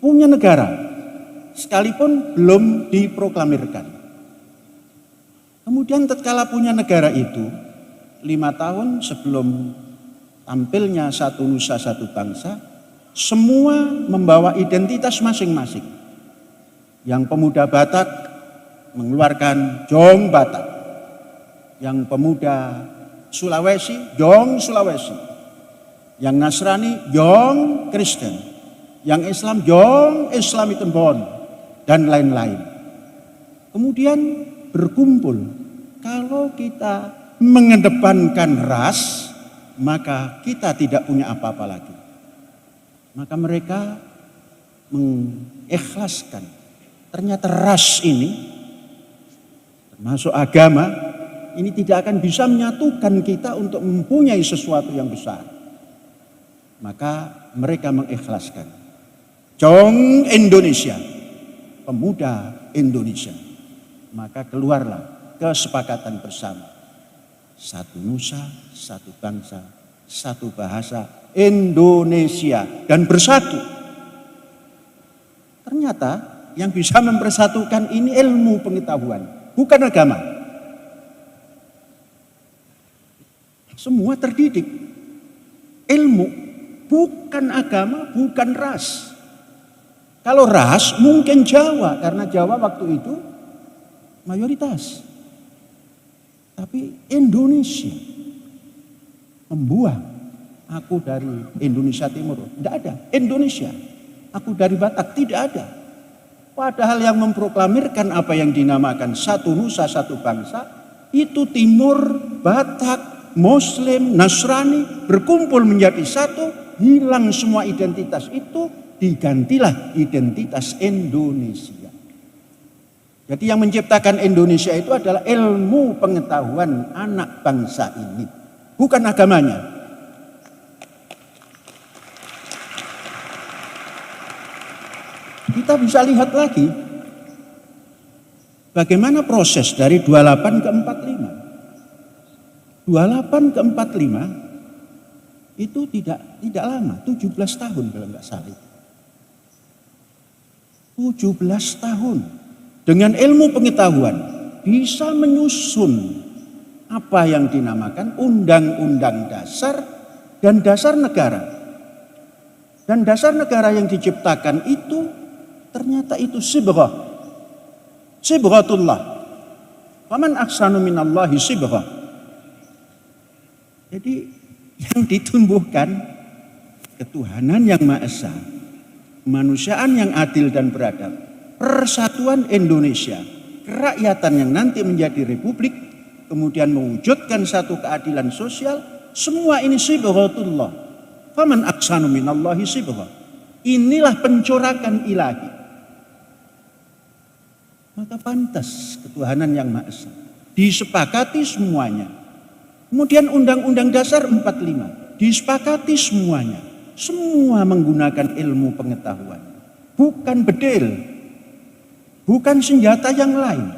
punya negara, sekalipun belum diproklamirkan. Kemudian tatkala punya negara itu, 5 tahun sebelum tampilnya satu nusa satu bangsa, semua membawa identitas masing-masing. Yang pemuda Batak mengeluarkan Jong Batak, yang pemuda Sulawesi, Jong Sulawesi, yang Nasrani, Jong Kristen, yang Islam, Jong Islam itu bon, dan lain-lain. Kemudian berkumpul. Kalau kita mengedepankan ras, maka kita tidak punya apa-apa lagi. Maka mereka mengikhlaskan. Ternyata ras ini, termasuk agama, ini tidak akan bisa menyatukan kita untuk mempunyai sesuatu yang besar. Maka mereka mengikhlaskan. Jong Indonesia, pemuda Indonesia. Maka keluarlah kesepakatan bersama. Satu nusa, satu bangsa, satu bahasa, Indonesia, dan bersatu. Ternyata yang bisa mempersatukan ini ilmu pengetahuan, bukan agama. Semua terdidik. Ilmu, bukan agama, bukan ras. Kalau ras mungkin Jawa, karena Jawa waktu itu mayoritas. Tapi Indonesia membuang, aku dari Indonesia Timur, tidak ada. Indonesia, aku dari Batak, tidak ada. Padahal yang memproklamirkan apa yang dinamakan satu nusa satu bangsa, itu Timur, Batak, Muslim, Nasrani berkumpul menjadi satu, hilang semua identitas itu, digantilah identitas Indonesia. Jadi yang menciptakan Indonesia itu adalah ilmu pengetahuan anak bangsa ini, bukan agamanya. Kita bisa lihat lagi bagaimana proses dari 28 ke 45. 28 ke 45 itu tidak lama, 17 tahun kalau nggak salah. 17 tahun. Dengan ilmu pengetahuan bisa menyusun apa yang dinamakan undang-undang dasar dan dasar negara. Dan dasar negara yang diciptakan itu ternyata itu sibrah. Sibratullah. Waman ahsanu minallahi sibrah. Jadi yang ditumbuhkan ketuhanan yang Maha Esa, kemanusiaan yang adil dan beradab, persatuan Indonesia, kerakyatan yang nanti menjadi republik, kemudian mewujudkan satu keadilan sosial, semua ini sibghatullah. Faman ahsanu minallahi sibghah. Inilah pencorakan ilahi. Maka pantas ketuhanan yang Maha Esa disepakati semuanya. Kemudian Undang-Undang Dasar 45 disepakati semuanya. Semua menggunakan ilmu pengetahuan, bukan bedil. Bukan senjata yang lain,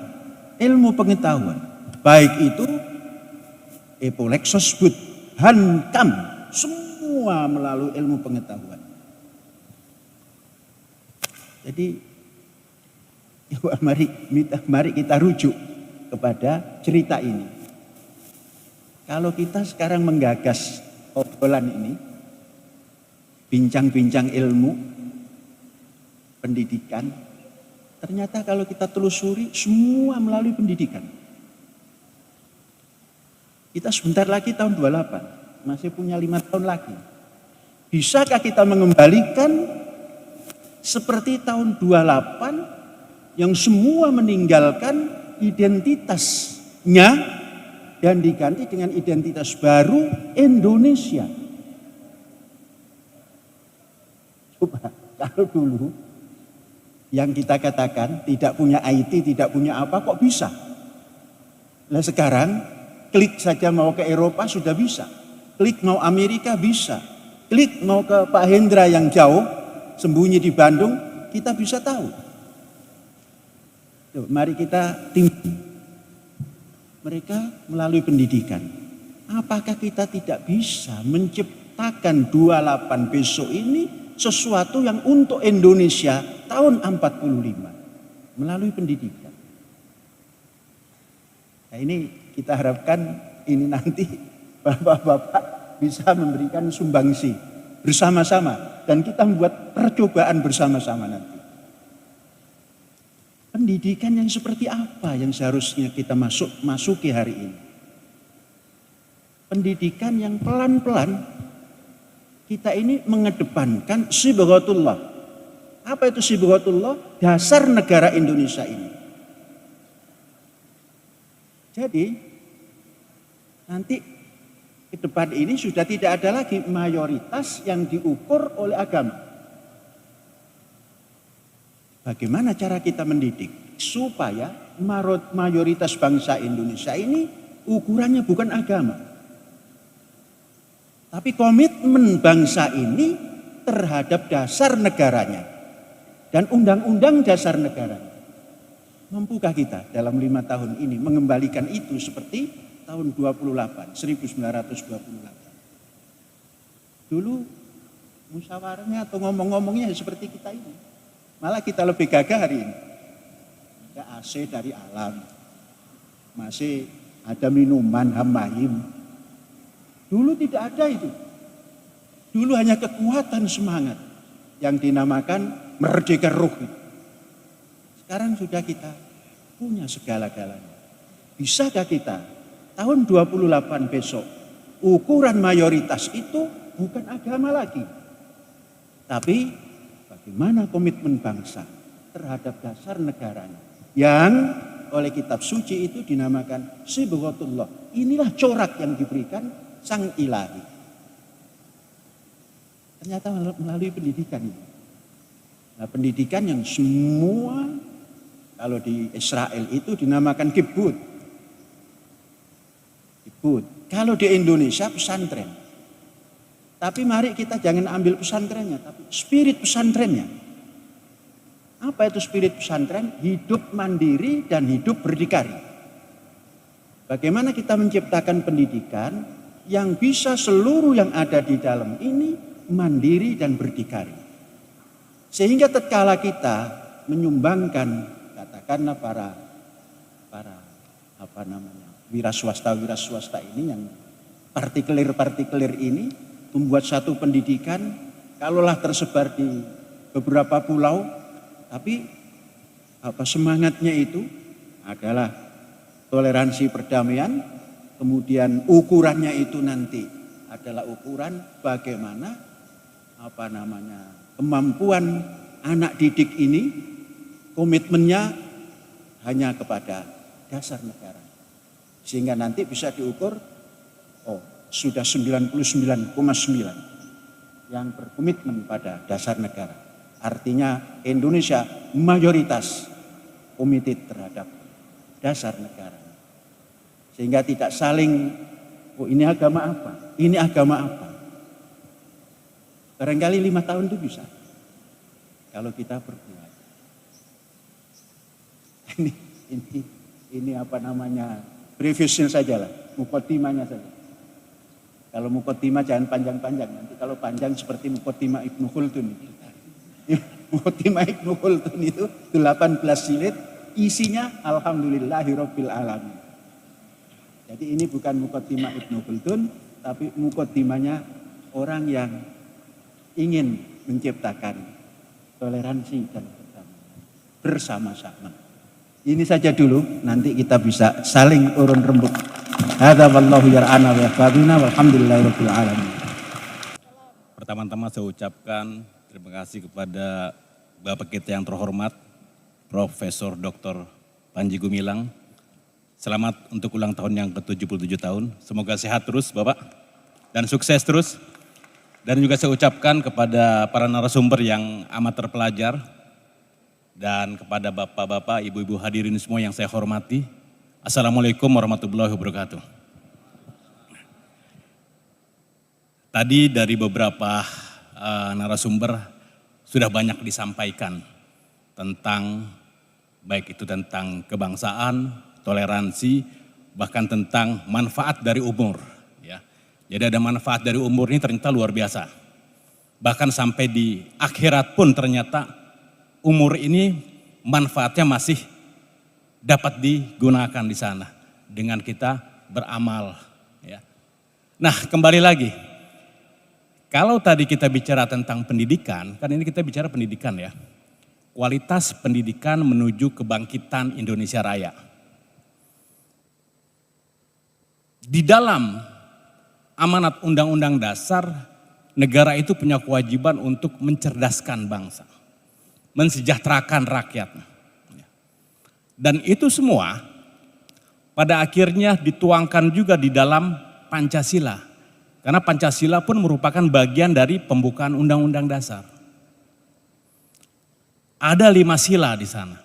ilmu pengetahuan. Baik itu epolexos bud, hankam, semua melalui ilmu pengetahuan. Jadi, mari kita rujuk kepada cerita ini. Kalau kita sekarang menggagas obrolan ini, bincang-bincang ilmu, pendidikan, ternyata kalau kita telusuri semua melalui pendidikan. Kita sebentar lagi tahun 28, masih punya 5 tahun lagi. Bisakah kita mengembalikan seperti tahun 28 yang semua meninggalkan identitasnya dan diganti dengan identitas baru Indonesia? Coba kalau dulu yang kita katakan tidak punya IT, tidak punya apa, kok bisa? Nah sekarang Klik saja mau ke Eropa sudah bisa. Klik mau Amerika bisa. Klik mau ke Pak Hendra yang jauh, sembunyi di Bandung, kita bisa tahu. Tuh, mari kita tinggi. Mereka melalui pendidikan. Apakah kita tidak bisa menciptakan 28 besok ini sesuatu yang untuk Indonesia tahun 45 melalui pendidikan? Nah, ini kita harapkan ini nanti bapak-bapak bisa memberikan sumbangsi bersama-sama dan kita membuat percobaan bersama-sama nanti. Pendidikan yang seperti apa yang seharusnya kita masuki hari ini? Pendidikan yang pelan-pelan kita ini mengedepankan sibghatullah. Apa itu sibghatullah? Dasar negara Indonesia ini. Jadi nanti ke depan ini sudah tidak ada lagi mayoritas yang diukur oleh agama. Bagaimana cara kita mendidik supaya mayoritas bangsa Indonesia ini ukurannya bukan agama. Tapi komitmen bangsa ini terhadap dasar negaranya dan undang-undang dasar negaranya. Mampukah kita dalam 5 tahun ini mengembalikan itu seperti tahun 1928. Dulu musyawarahnya atau ngomong-ngomongnya seperti kita ini. Malah kita lebih gagah hari ini. Ada AC dari alam. Masih ada minuman Hammayim. Dulu tidak ada itu. Dulu hanya kekuatan semangat yang dinamakan merdeka ruh. Sekarang sudah kita punya segala-galanya. Bisakah kita tahun 28 besok ukuran mayoritas itu bukan agama lagi. Tapi bagaimana komitmen bangsa terhadap dasar negaranya yang oleh kitab suci itu dinamakan sibghatullah. Inilah corak yang diberikan sang ilahi. Ternyata melalui pendidikan ini. Nah, pendidikan yang semua kalau di Israel itu dinamakan kibbut. Kibbut. Kalau di Indonesia pesantren. Tapi mari kita jangan ambil pesantrennya, tapi spirit pesantrennya. Apa itu spirit pesantren? Hidup mandiri dan hidup berdikari. Bagaimana kita menciptakan pendidikan yang bisa seluruh yang ada di dalam ini mandiri dan berdikari. Sehingga tatkala kita menyumbangkan katakanlah para wira swasta ini yang partikelir ini membuat satu pendidikan kalaulah tersebar di beberapa pulau, tapi semangatnya itu adalah toleransi perdamaian, kemudian ukurannya itu nanti adalah ukuran bagaimana kemampuan anak didik ini komitmennya hanya kepada dasar negara. Sehingga nanti bisa diukur, sudah 99,9 yang berkomitmen pada dasar negara. Artinya Indonesia mayoritas komited terhadap dasar negara. Sehingga tidak saling, ini agama apa, ini agama apa. Barangkali 5 tahun itu bisa. Kalau kita berbuat. Ini previewnya saja lah, mukotimanya saja. Kalau mukotimah jangan panjang-panjang, nanti kalau panjang seperti mukotimah Ibnu Khaldun. Mukotimah Ibnu Khaldun itu 18 jilid, isinya alhamdulillahirabbil alamin. Jadi ini bukan mukotimah Ibnu Khaldun, tapi mukotimahnya orang yang ingin menciptakan toleransi dan bersama-sama. Ini saja dulu, nanti kita bisa saling urun rembuk. Hadza wallahu yar'ana wa yahfazuna walhamdulillahirabbil alamin. Pertama-tama saya ucapkan terima kasih kepada Bapak kita yang terhormat Profesor Dr. Panji Gumilang. Selamat untuk ulang tahun yang ke-77 tahun. Semoga sehat terus Bapak dan sukses terus. Dan juga saya ucapkan kepada para narasumber yang amat terpelajar dan kepada bapak-bapak, ibu-ibu hadirin semua yang saya hormati. Assalamualaikum warahmatullahi wabarakatuh. Tadi dari beberapa narasumber sudah banyak disampaikan tentang baik itu tentang kebangsaan, toleransi, bahkan tentang manfaat dari umur. Ya. Jadi ada manfaat dari umur ini ternyata luar biasa. Bahkan sampai di akhirat pun ternyata umur ini manfaatnya masih dapat digunakan di sana dengan kita beramal. Ya. Nah, kembali lagi. Kalau tadi kita bicara tentang pendidikan, kan ini kita bicara pendidikan ya. Kualitas pendidikan menuju kebangkitan Indonesia Raya. Di dalam amanat Undang-Undang Dasar, negara itu punya kewajiban untuk mencerdaskan bangsa, mensejahterakan rakyat. Dan itu semua pada akhirnya dituangkan juga di dalam Pancasila. Karena Pancasila pun merupakan bagian dari pembukaan Undang-Undang Dasar. Ada 5 sila di sana.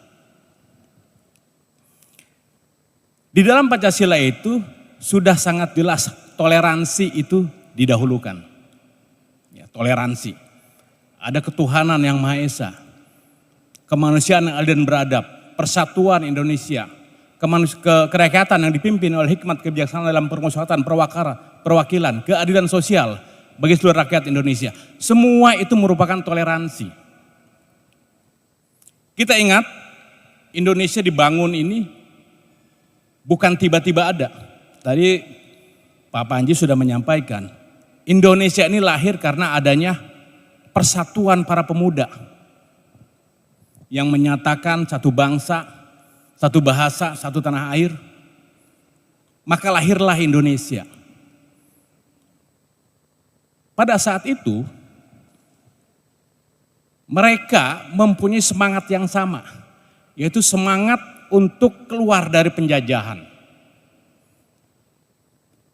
Di dalam Pancasila itu sudah sangat jelas toleransi itu didahulukan. Ya, toleransi. Ada ketuhanan yang Maha Esa. Kemanusiaan yang adil dan beradab. Persatuan Indonesia. Kerakyatan yang dipimpin oleh hikmat kebijaksanaan dalam permusyawaratan, perwakilan, keadilan sosial bagi seluruh rakyat Indonesia. Semua itu merupakan toleransi. Kita ingat Indonesia dibangun ini bukan tiba-tiba ada. Tadi Pak Panji sudah menyampaikan, Indonesia ini lahir karena adanya persatuan para pemuda yang menyatakan satu bangsa, satu bahasa, satu tanah air. Maka lahirlah Indonesia. Pada saat itu mereka mempunyai semangat yang sama, yaitu semangat untuk keluar dari penjajahan.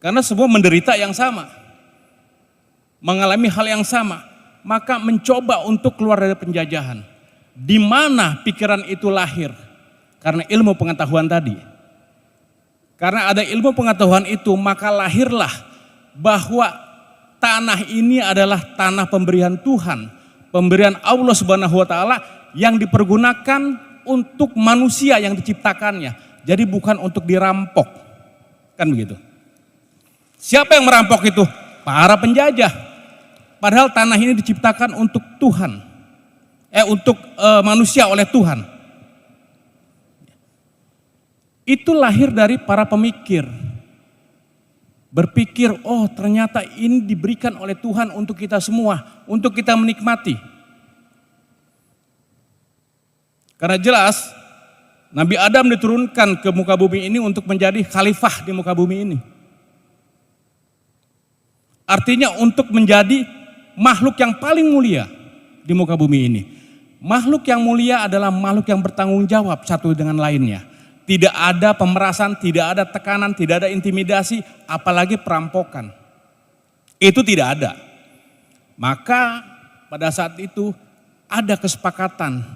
Karena semua menderita yang sama, mengalami hal yang sama, maka mencoba untuk keluar dari penjajahan. Di mana pikiran itu lahir? Karena ilmu pengetahuan tadi. Karena ada ilmu pengetahuan itu, maka lahirlah bahwa tanah ini adalah tanah pemberian Tuhan. Pemberian Allah Subhanahu wa Ta'ala yang dipergunakan untuk manusia yang diciptakannya. Jadi bukan untuk dirampok. Kan begitu. Siapa yang merampok itu? Para penjajah. Padahal tanah ini diciptakan untuk Tuhan. Untuk manusia oleh Tuhan. Itu lahir dari para pemikir. Berpikir, oh ternyata ini diberikan oleh Tuhan untuk kita semua, untuk kita menikmati. Karena jelas, Nabi Adam diturunkan ke muka bumi ini untuk menjadi khalifah di muka bumi ini. Artinya untuk menjadi makhluk yang paling mulia di muka bumi ini. Makhluk yang mulia adalah makhluk yang bertanggung jawab satu dengan lainnya. Tidak ada pemerasan, tidak ada tekanan, tidak ada intimidasi, apalagi perampokan. Itu tidak ada. Maka pada saat itu ada kesepakatan.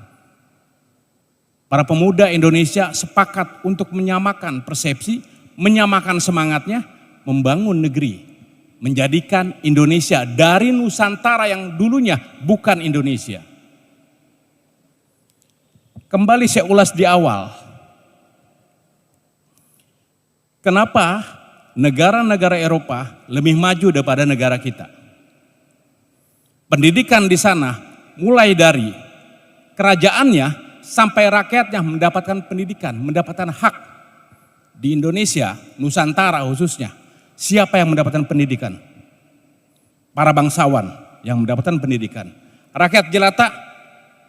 Para pemuda Indonesia sepakat untuk menyamakan persepsi, menyamakan semangatnya, membangun negeri. Menjadikan Indonesia dari Nusantara yang dulunya bukan Indonesia. Kembali saya ulas di awal. Kenapa negara-negara Eropa lebih maju daripada negara kita? Pendidikan di sana mulai dari kerajaannya sampai rakyatnya mendapatkan pendidikan, mendapatkan hak. Di Indonesia, Nusantara khususnya, siapa yang mendapatkan pendidikan? Para bangsawan yang mendapatkan pendidikan. Rakyat jelata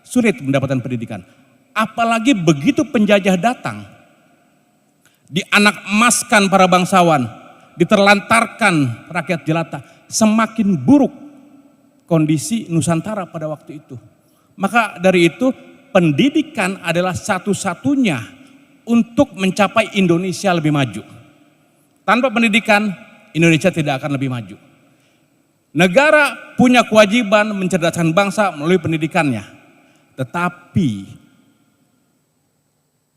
sulit mendapatkan pendidikan. Apalagi begitu penjajah datang, dianak emaskan para bangsawan, diterlantarkan rakyat jelata, semakin buruk kondisi Nusantara pada waktu itu. Maka dari itu pendidikan adalah satu-satunya untuk mencapai Indonesia lebih maju. Tanpa pendidikan, Indonesia tidak akan lebih maju. Negara punya kewajiban mencerdaskan bangsa melalui pendidikannya. Tetapi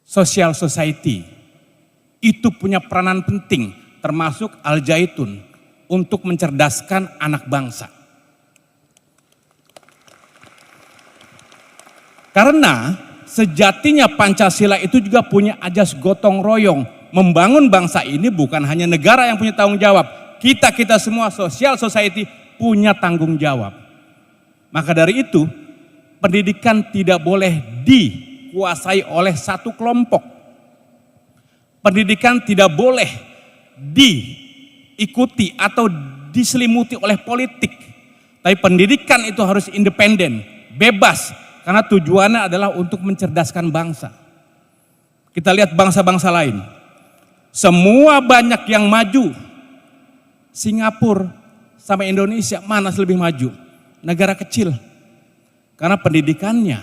social society itu punya peranan penting, termasuk Al Zaitun, untuk mencerdaskan anak bangsa. Karena sejatinya Pancasila itu juga punya ajas gotong royong. Membangun bangsa ini bukan hanya negara yang punya tanggung jawab. Kita semua social society punya tanggung jawab. Maka dari itu pendidikan tidak boleh dikuasai oleh satu kelompok. Pendidikan tidak boleh diikuti atau diselimuti oleh politik. Tapi pendidikan itu harus independen, bebas. Karena tujuannya adalah untuk mencerdaskan bangsa. Kita lihat bangsa-bangsa lain. Semua banyak yang maju. Singapura sama Indonesia mana lebih maju? Negara kecil. Karena pendidikannya.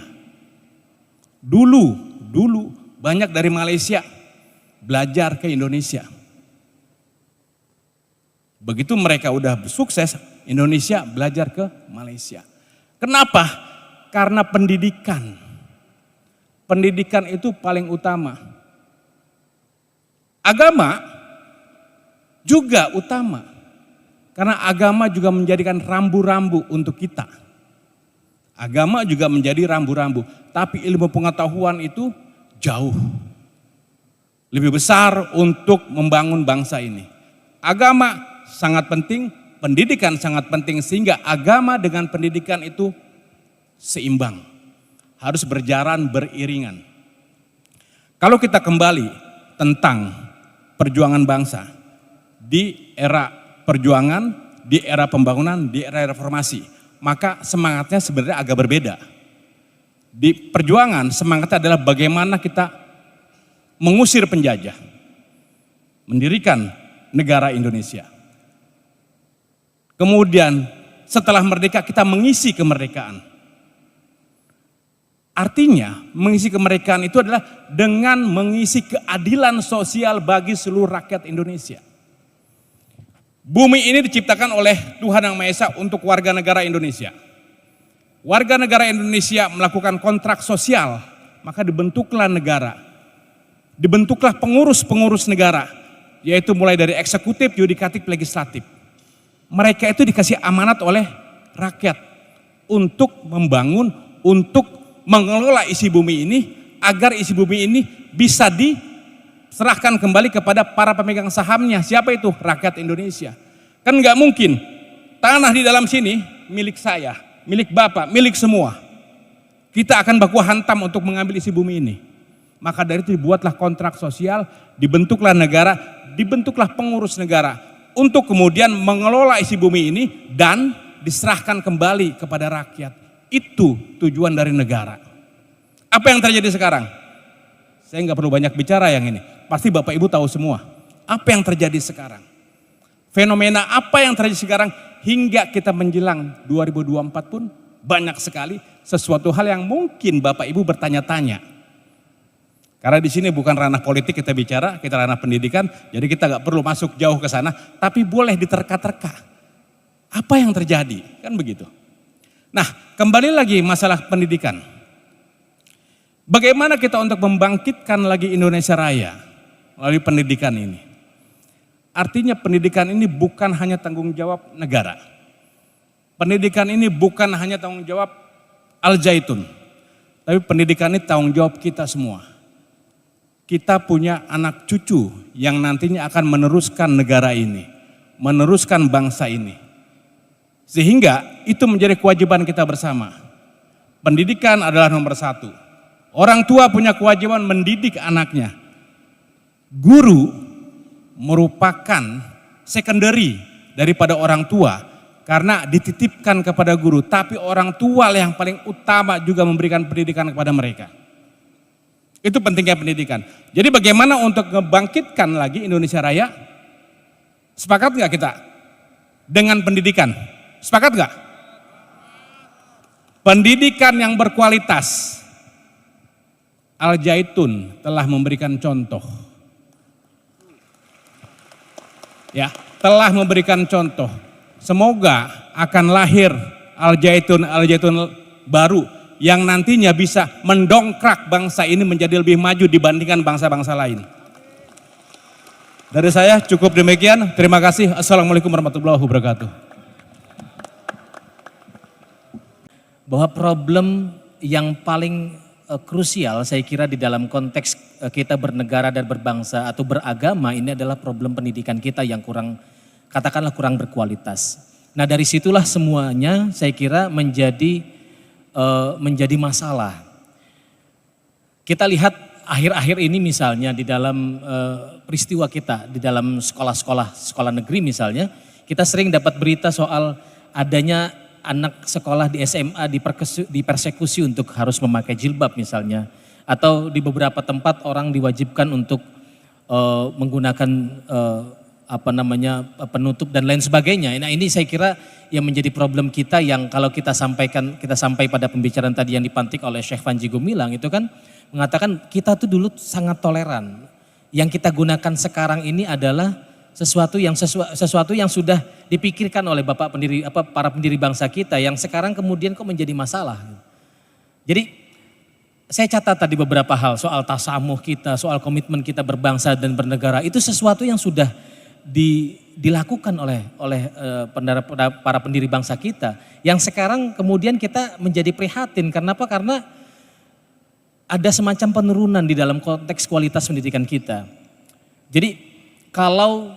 Dulu banyak dari Malaysia belajar ke Indonesia. Begitu mereka udah sukses, Indonesia belajar ke Malaysia. Kenapa? Karena pendidikan itu paling utama. Agama juga utama. Karena agama juga menjadikan rambu-rambu untuk kita. Agama juga menjadi rambu-rambu. Tapi ilmu pengetahuan itu jauh lebih besar untuk membangun bangsa ini. Agama sangat penting, pendidikan sangat penting, sehingga agama dengan pendidikan itu seimbang, harus berjalan beriringan. Kalau kita kembali tentang perjuangan bangsa di era perjuangan, di era pembangunan, di era reformasi, maka semangatnya sebenarnya agak berbeda. Di perjuangan semangatnya adalah bagaimana kita mengusir penjajah, mendirikan negara Indonesia. Kemudian setelah merdeka kita mengisi kemerdekaan. Artinya mengisi kemerdekaan itu adalah dengan mengisi keadilan sosial bagi seluruh rakyat Indonesia. Bumi ini diciptakan oleh Tuhan Yang Maha Esa untuk warga negara Indonesia. Warga negara Indonesia melakukan kontrak sosial, maka dibentuklah negara. Dibentuklah pengurus-pengurus negara, yaitu mulai dari eksekutif, yudikatif, legislatif. Mereka itu dikasih amanat oleh rakyat untuk membangun, untuk mengelola isi bumi ini, agar isi bumi ini bisa diserahkan kembali kepada para pemegang sahamnya. Siapa itu? Rakyat Indonesia. Kan nggak mungkin tanah di dalam sini milik saya, milik Bapak, milik semua. Kita akan baku hantam untuk mengambil isi bumi ini. Maka dari itu dibuatlah kontrak sosial, dibentuklah negara, dibentuklah pengurus negara untuk kemudian mengelola isi bumi ini dan diserahkan kembali kepada rakyat. Itu tujuan dari negara. Apa yang terjadi sekarang? Saya nggak perlu banyak bicara yang ini. Pasti Bapak Ibu tahu semua. Apa yang terjadi sekarang? Fenomena apa yang terjadi sekarang hingga kita menjelang 2024 pun banyak sekali sesuatu hal yang mungkin Bapak Ibu bertanya-tanya. Karena di sini bukan ranah politik kita bicara, kita ranah pendidikan, jadi kita nggak perlu masuk jauh ke sana, tapi boleh diterka-terka. Apa yang terjadi? Kan begitu. Nah, kembali lagi masalah pendidikan. Bagaimana kita untuk membangkitkan lagi Indonesia Raya melalui pendidikan ini? Artinya pendidikan ini bukan hanya tanggung jawab negara. Pendidikan ini bukan hanya tanggung jawab Al-Zaitun. Tapi pendidikan ini tanggung jawab kita semua. Kita punya anak cucu yang nantinya akan meneruskan negara ini. Meneruskan bangsa ini. Sehingga itu menjadi kewajiban kita bersama. Pendidikan adalah nomor satu. Orang tua punya kewajiban mendidik anaknya. Guru merupakan secondary daripada orang tua. Karena dititipkan kepada guru. Tapi orang tua yang paling utama juga memberikan pendidikan kepada mereka. Itu pentingnya pendidikan. Jadi bagaimana untuk membangkitkan lagi Indonesia Raya? Sepakat nggak kita? Dengan pendidikan. Sepakat nggak? Pendidikan yang berkualitas. Al-Zaitun telah memberikan contoh. Ya, telah memberikan contoh. Semoga akan lahir Al-Zaitun baru yang nantinya bisa mendongkrak bangsa ini menjadi lebih maju dibandingkan bangsa-bangsa lain. Dari saya cukup demikian. Terima kasih. Assalamualaikum warahmatullahi wabarakatuh. Bahwa problem yang paling krusial saya kira di dalam konteks kita bernegara dan berbangsa atau beragama ini adalah problem pendidikan kita yang katakanlah kurang berkualitas. Nah dari situlah semuanya saya kira menjadi masalah. Kita lihat akhir-akhir ini misalnya di dalam peristiwa kita, di dalam sekolah negeri misalnya, kita sering dapat berita soal adanya anak sekolah di SMA dipersekusi untuk harus memakai jilbab misalnya. Atau di beberapa tempat orang diwajibkan untuk menggunakan penutup dan lain sebagainya. Nah ini saya kira yang menjadi problem kita yang kalau kita sampai pada pembicaraan tadi yang dipantik oleh Syekh Panji Gumilang itu kan mengatakan kita tuh dulu sangat toleran. Yang kita gunakan sekarang ini adalah sesuatu yang sudah dipikirkan oleh para pendiri bangsa kita yang sekarang kemudian kok menjadi masalah. Jadi saya catat tadi beberapa hal soal tasamuh kita, soal komitmen kita berbangsa dan bernegara itu sesuatu yang sudah dilakukan oleh para pendiri bangsa kita. Yang sekarang kemudian kita menjadi prihatin karena apa? Karena ada semacam penurunan di dalam konteks kualitas pendidikan kita. Jadi kalau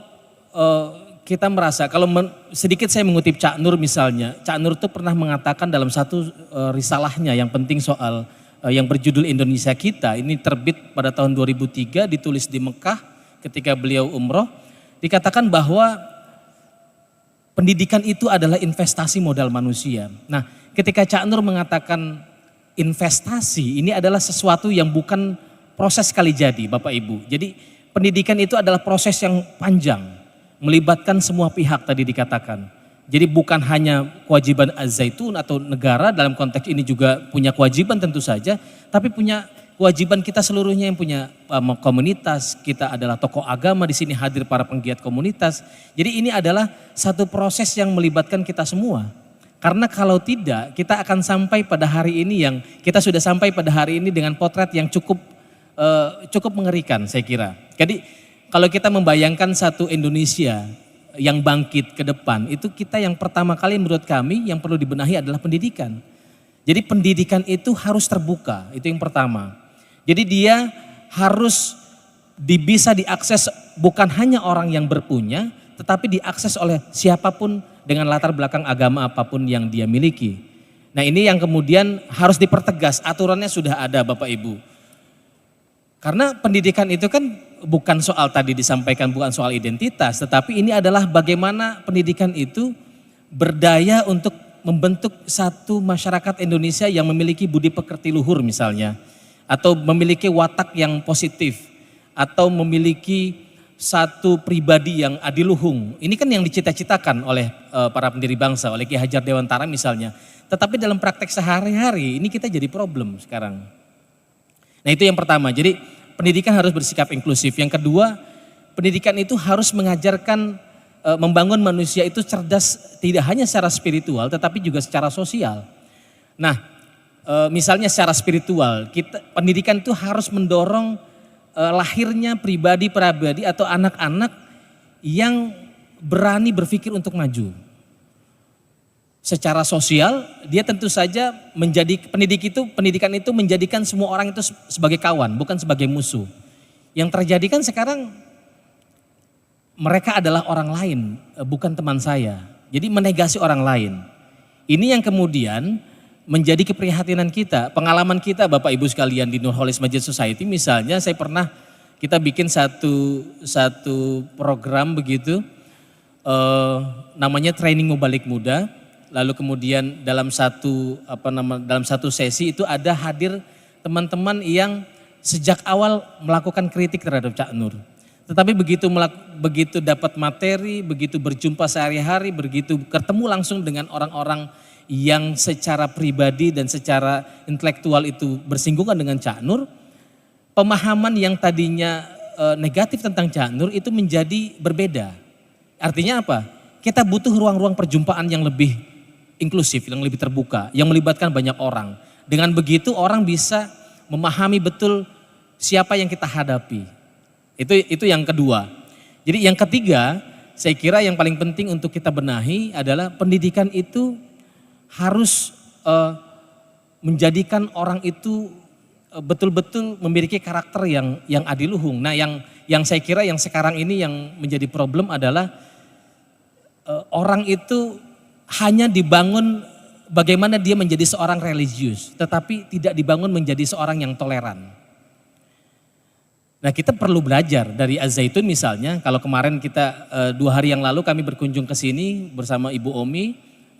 kita merasa, sedikit saya mengutip Cak Nur misalnya, Cak Nur itu pernah mengatakan dalam satu risalahnya yang penting soal yang berjudul Indonesia Kita, ini terbit pada tahun 2003, ditulis di Mekah ketika beliau umroh, dikatakan bahwa pendidikan itu adalah investasi modal manusia. Nah ketika Cak Nur mengatakan investasi ini adalah sesuatu yang bukan proses sekali jadi Bapak Ibu. Jadi pendidikan itu adalah proses yang panjang, melibatkan semua pihak tadi dikatakan. Jadi bukan hanya kewajiban Az-Zaitun atau negara dalam konteks ini juga punya kewajiban tentu saja, tapi punya kewajiban kita seluruhnya yang punya komunitas, kita adalah tokoh agama di sini hadir para penggiat komunitas. Jadi ini adalah satu proses yang melibatkan kita semua. Karena kalau tidak, kita akan sampai pada hari ini kita sudah sampai pada hari ini dengan potret yang cukup mengerikan saya kira. Jadi kalau kita membayangkan satu Indonesia yang bangkit ke depan, itu kita yang pertama kali menurut kami yang perlu dibenahi adalah pendidikan. Jadi pendidikan itu harus terbuka, itu yang pertama. Jadi dia harus bisa diakses bukan hanya orang yang berpunya, tetapi diakses oleh siapapun dengan latar belakang agama apapun yang dia miliki. Nah ini yang kemudian harus dipertegas, aturannya sudah ada Bapak Ibu. Karena pendidikan itu kan bukan soal tadi disampaikan, bukan soal identitas, tetapi ini adalah bagaimana pendidikan itu berdaya untuk membentuk satu masyarakat Indonesia yang memiliki budi pekerti luhur misalnya. Atau memiliki watak yang positif, atau memiliki satu pribadi yang adiluhung. Ini kan yang dicita-citakan oleh para pendiri bangsa, oleh Ki Hajar Dewantara misalnya. Tetapi dalam praktek sehari-hari ini kita jadi problem sekarang. Nah itu yang pertama, jadi pendidikan harus bersikap inklusif. Yang kedua, pendidikan itu harus mengajarkan, membangun manusia itu cerdas tidak hanya secara spiritual tetapi juga secara sosial. Nah misalnya secara spiritual, pendidikan itu harus mendorong lahirnya pribadi atau anak-anak yang berani berpikir untuk maju. Secara sosial, dia tentu saja pendidikan itu menjadikan semua orang itu sebagai kawan, bukan sebagai musuh. Yang terjadi kan sekarang mereka adalah orang lain, bukan teman saya. Jadi menegasi orang lain. Ini yang kemudian menjadi keprihatinan kita, pengalaman kita Bapak Ibu sekalian di Nurholis Masjid Society misalnya, kita bikin satu program begitu, namanya Training Mubalik Muda. Lalu kemudian dalam satu sesi itu ada hadir teman-teman yang sejak awal melakukan kritik terhadap Cak Nur. Tetapi begitu dapat materi, begitu berjumpa sehari-hari, begitu ketemu langsung dengan orang-orang yang secara pribadi dan secara intelektual itu bersinggungan dengan Cak Nur, pemahaman yang tadinya negatif tentang Cak Nur itu menjadi berbeda. Artinya apa? Kita butuh ruang-ruang perjumpaan yang lebih inklusif, yang lebih terbuka, yang melibatkan banyak orang. Dengan begitu orang bisa memahami betul siapa yang kita hadapi. Itu yang kedua. Jadi yang ketiga, saya kira yang paling penting untuk kita benahi adalah pendidikan itu harus menjadikan orang itu betul-betul memiliki karakter yang adiluhung. Nah, yang saya kira yang sekarang ini yang menjadi problem adalah orang itu hanya dibangun bagaimana dia menjadi seorang religius, tetapi tidak dibangun menjadi seorang yang toleran. Nah, kita perlu belajar dari Az-Zaitun misalnya. Kalau kemarin kita 2 hari yang lalu kami berkunjung ke sini bersama Ibu Omi,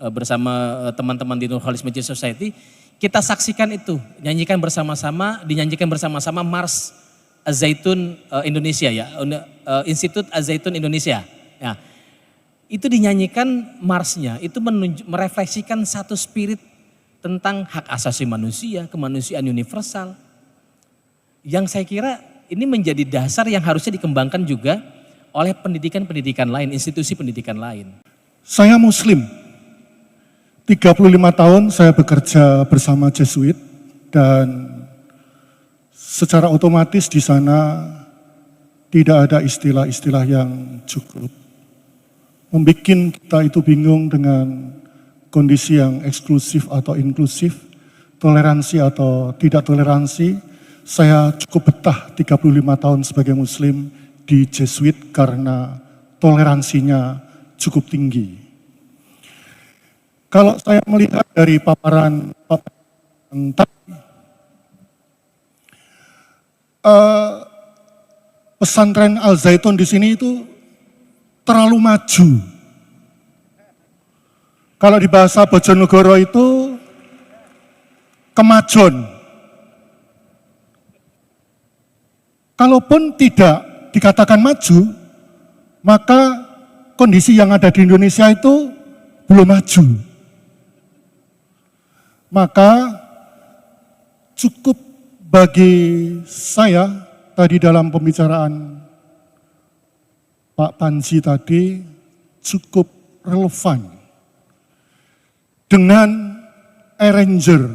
bersama teman-teman di Nur Khalis Masjid Society, kita saksikan itu, dinyanyikan bersama-sama Mars Az-Zaitun Indonesia ya, Institut Az-Zaitun Indonesia. Ya, itu dinyanyikan marsnya, itu merefleksikan satu spirit tentang hak asasi manusia, kemanusiaan universal. Yang saya kira ini menjadi dasar yang harusnya dikembangkan juga oleh pendidikan-pendidikan lain, institusi pendidikan lain. Saya Muslim, 35 tahun saya bekerja bersama Jesuit dan secara otomatis di sana tidak ada istilah-istilah yang cukup. Membuat kita itu bingung dengan kondisi yang eksklusif atau inklusif, toleransi atau tidak toleransi. Saya cukup betah 35 tahun sebagai Muslim di Jesuit karena toleransinya cukup tinggi. Kalau saya melihat dari paparan tadi, pesantren Al-Zaitun di sini itu terlalu maju. Kalau di bahasa Bojonegoro itu kemajon. Kalaupun tidak dikatakan maju, maka kondisi yang ada di Indonesia itu belum maju. Maka cukup bagi saya tadi dalam pembicaraan Pak Panji tadi cukup relevan. Dengan arranger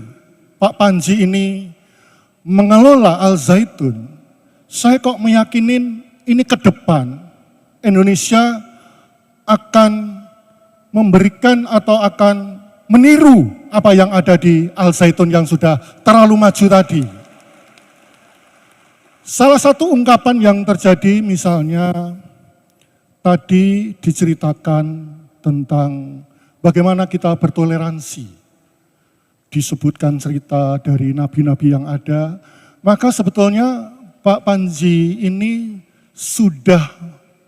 Pak Panji ini mengelola Al-Zaitun, saya kok meyakinin ini ke depan Indonesia akan memberikan atau akan meniru apa yang ada di Al-Zaitun yang sudah terlalu maju tadi. Salah satu ungkapan yang terjadi misalnya tadi diceritakan tentang bagaimana kita bertoleransi. Disebutkan cerita dari nabi-nabi yang ada, maka sebetulnya Pak Panji ini sudah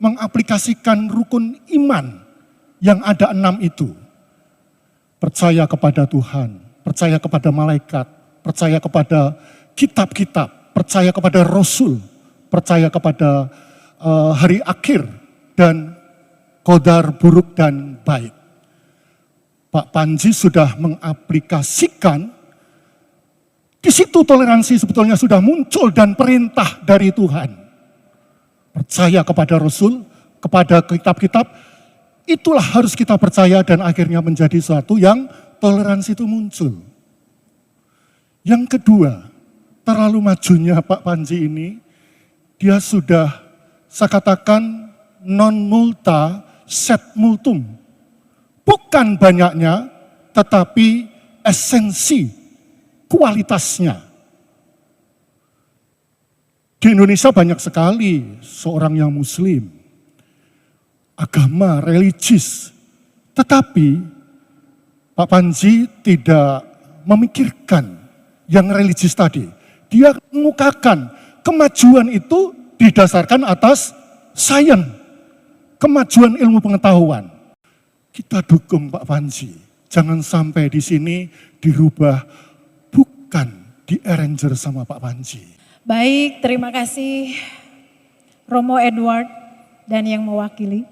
mengaplikasikan rukun iman yang ada 6 itu. Percaya kepada Tuhan, percaya kepada malaikat, percaya kepada kitab-kitab, percaya kepada Rasul, percaya kepada hari akhir, dan qadar buruk dan baik. Pak Panji sudah mengaplikasikan. Di situ toleransi sebetulnya sudah muncul dan perintah dari Tuhan. Percaya kepada Rasul, kepada kitab-kitab, itulah harus kita percaya dan akhirnya menjadi sesuatu yang toleransi itu muncul. Yang kedua, terlalu majunya Pak Panji ini, dia sudah, saya katakan, non multa sed multum. Bukan banyaknya, tetapi esensi, kualitasnya. Di Indonesia banyak sekali seorang yang Muslim, agama, religius, tetapi Pak Panji tidak memikirkan yang religius tadi. Dia mengukakan kemajuan itu didasarkan atas sains, kemajuan ilmu pengetahuan. Kita dukung Pak Panji, jangan sampai di sini dirubah, bukan di arranger sama Pak Panji. Baik, terima kasih Romo Edward dan yang mewakili.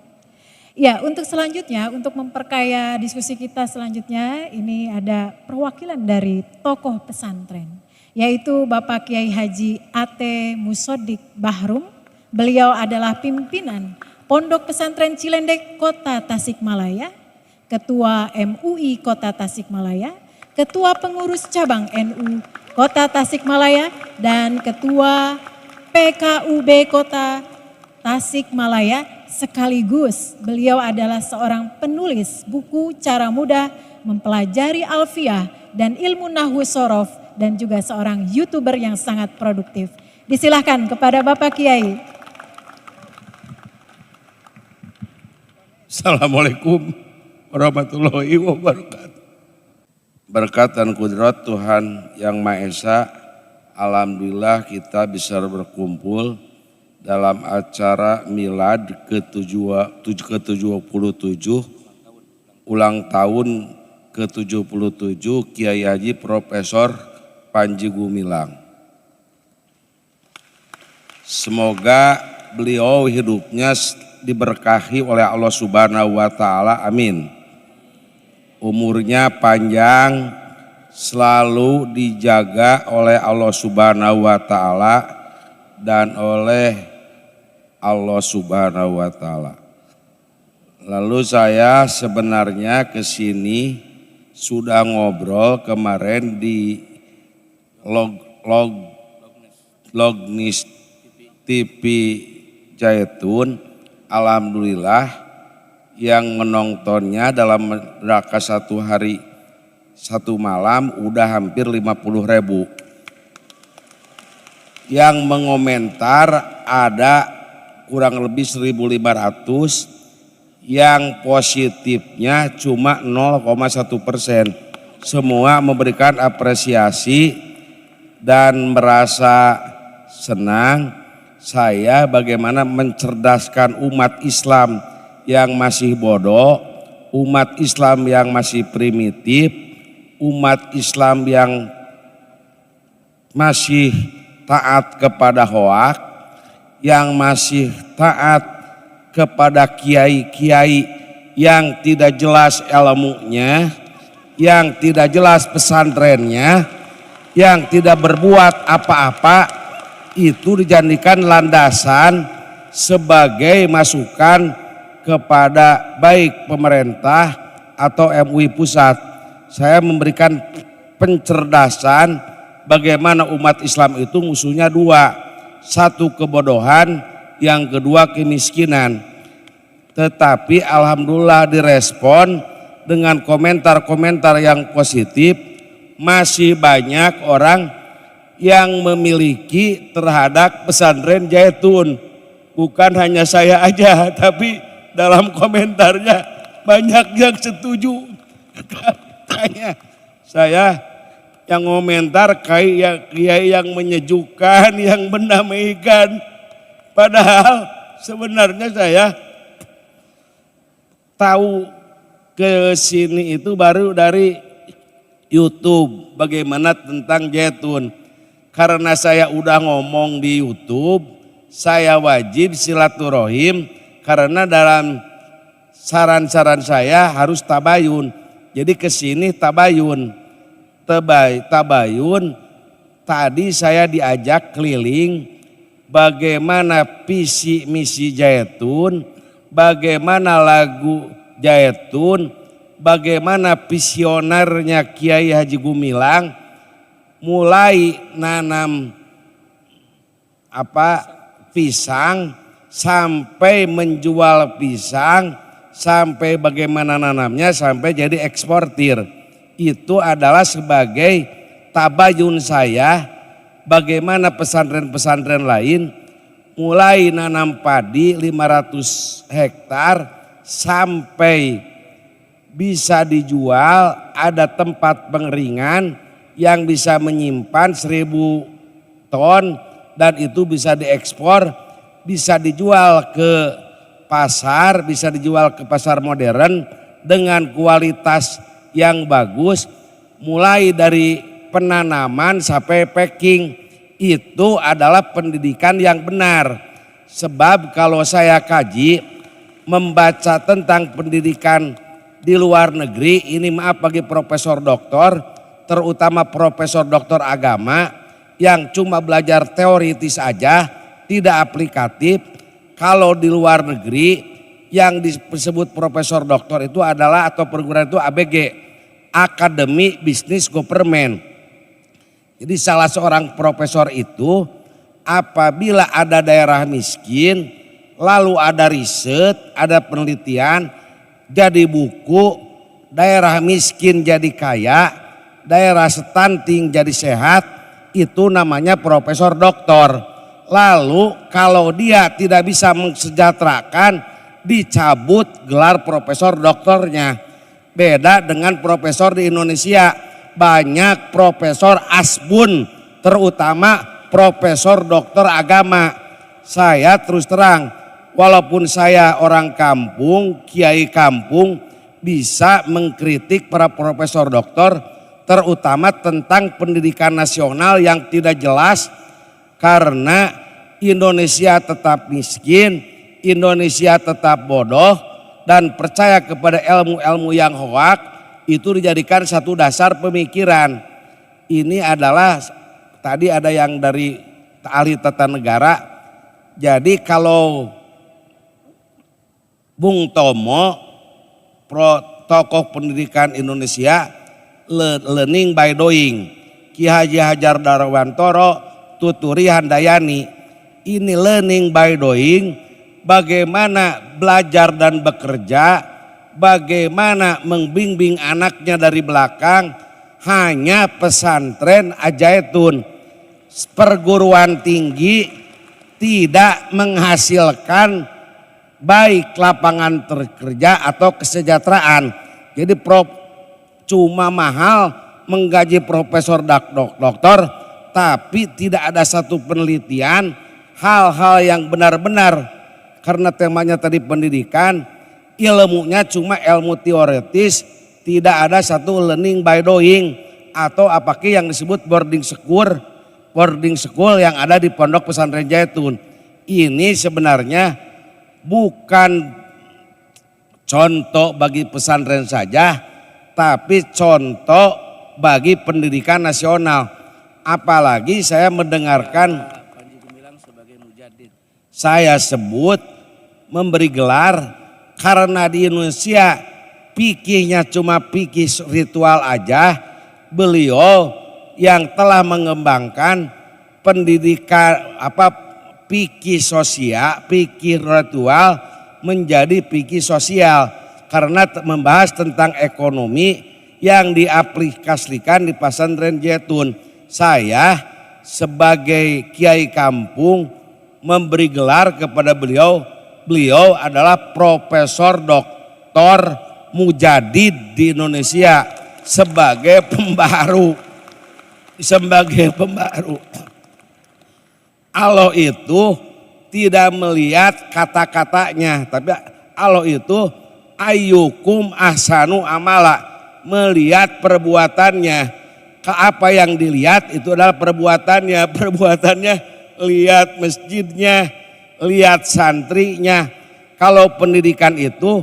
Ya, untuk selanjutnya, untuk memperkaya diskusi kita selanjutnya, ini ada perwakilan dari tokoh pesantren, yaitu Bapak Kiai Haji A.T. Musodik Bahrum. Beliau adalah pimpinan Pondok Pesantren Cilendek Kota Tasikmalaya, Ketua MUI Kota Tasikmalaya, Ketua Pengurus Cabang NU Kota Tasikmalaya, dan Ketua PKUB Kota Tasikmalaya sekaligus beliau adalah seorang penulis buku Cara Mudah Mempelajari Alfiah dan Ilmu Nahwu Shorof dan juga seorang YouTuber yang sangat produktif. Disilahkan kepada Bapak Kiai. Assalamualaikum warahmatullahi wabarakatuh. Berkat dan kudrat Tuhan Yang Maha Esa, alhamdulillah kita bisa berkumpul dalam acara milad ke-77 ulang tahun ke-77 Kiai Haji Profesor Panji Gumilang. Semoga beliau hidupnya diberkahi oleh Allah Subhanahu wa taala. Amin. Umurnya panjang, selalu dijaga oleh Allah Subhanahu wa taala dan oleh Allah Subhanahu wa taala. Lalu saya sebenarnya ke sini sudah ngobrol kemarin di Lognis TV Zaitun. Alhamdulillah yang menontonnya dalam rangka 1 hari 1 malam udah hampir 50.000. Yang mengomentar ada kurang lebih 1.500, yang positifnya cuma 0,1%. Semua memberikan apresiasi dan merasa senang. Saya bagaimana mencerdaskan umat Islam yang masih bodoh, umat Islam yang masih primitif, umat Islam yang masih taat kepada hoak, yang masih taat kepada kiai-kiai yang tidak jelas ilmunya, yang tidak jelas pesantrennya, yang tidak berbuat apa-apa. Itu dijadikan landasan sebagai masukan kepada baik pemerintah atau MUI pusat. Saya memberikan pencerdasan bagaimana umat Islam itu musuhnya 2. 1 kebodohan, yang kedua kemiskinan. Tetapi alhamdulillah direspon dengan komentar-komentar yang positif. Masih banyak orang yang memiliki terhadap pesantren Zaitun. Bukan hanya saya aja, tapi dalam komentarnya banyak yang setuju. Katanya saya yang komentar kiai yang menyejukkan, yang mendamaikan. Padahal sebenarnya saya tahu ke sini itu baru dari YouTube bagaimana tentang Zaitun. Karena saya udah ngomong di YouTube, saya wajib silaturahim karena dalam saran-saran saya harus tabayun. Jadi kesini tabayun. Tabayun tadi saya diajak keliling bagaimana visi misi Zaitun, bagaimana lagu Zaitun, bagaimana visionernya Kiai Haji Gumilang. Mulai nanam pisang sampai menjual pisang, sampai bagaimana nanamnya sampai jadi eksportir. Itu adalah sebagai tabayun saya bagaimana pesantren-pesantren lain mulai nanam padi 500 hektar sampai bisa dijual, ada tempat pengeringan yang bisa menyimpan 1.000 ton dan itu bisa diekspor, bisa dijual ke pasar, bisa dijual ke pasar modern dengan kualitas yang bagus, mulai dari penanaman sampai packing. Itu adalah pendidikan yang benar. Sebab kalau saya kaji membaca tentang pendidikan di luar negeri, ini maaf bagi profesor doktor, terutama profesor doktor agama yang cuma belajar teoritis aja, tidak aplikatif. Kalau di luar negeri yang disebut profesor doktor itu adalah atau perguruan itu ABG, Academy Business Government. Jadi salah seorang profesor itu apabila ada daerah miskin lalu ada riset, ada penelitian, jadi buku, daerah miskin jadi kaya, daerah stunting jadi sehat, itu namanya profesor doktor. Lalu kalau dia tidak bisa mensejahterakan, dicabut gelar profesor doktornya. Beda dengan profesor di Indonesia, banyak profesor asbun, terutama profesor doktor agama. Saya terus terang, walaupun saya orang kampung, kiai kampung, bisa mengkritik para profesor doktor, terutama tentang pendidikan nasional yang tidak jelas, karena Indonesia tetap miskin, Indonesia tetap bodoh, dan percaya kepada ilmu-ilmu yang hoak, itu dijadikan satu dasar pemikiran. Ini adalah, tadi ada yang dari ahli tata negara, jadi kalau Bung Tomo, tokoh pendidikan Indonesia, learning by doing, Ki Haji Hajar Darwantoro, Tuturi Handayani, ini learning by doing, bagaimana belajar dan bekerja, bagaimana membimbing anaknya dari belakang. Hanya pesantren Al-Zaitun, perguruan tinggi tidak menghasilkan baik lapangan kerja atau kesejahteraan. Jadi cuma mahal menggaji profesor doktor, tapi tidak ada satu penelitian hal-hal yang benar-benar, karena temanya tadi pendidikan, ilmunya cuma ilmu teoritis, tidak ada satu learning by doing, atau apakah yang disebut boarding school yang ada di Pondok Pesantren Zaitun. Ini sebenarnya bukan contoh bagi pesantren saja, tapi contoh bagi pendidikan nasional. Apalagi saya mendengarkan saya sebut memberi gelar, karena di Indonesia fikihnya cuma fikih ritual aja. Beliau yang telah mengembangkan pendidikan fikih sosial, fikih ritual menjadi fikih sosial, karena membahas tentang ekonomi yang diaplikasikan di pesantren Zaitun. Saya sebagai kiai kampung memberi gelar kepada beliau. Beliau adalah Profesor Doktor Mujadid di Indonesia sebagai pembaharu. Allah itu tidak melihat kata-katanya, tapi Allah itu ayyukum ahsanu amala, melihat perbuatannya. Apa yang dilihat itu adalah perbuatannya. Lihat masjidnya, lihat santrinya. Kalau pendidikan itu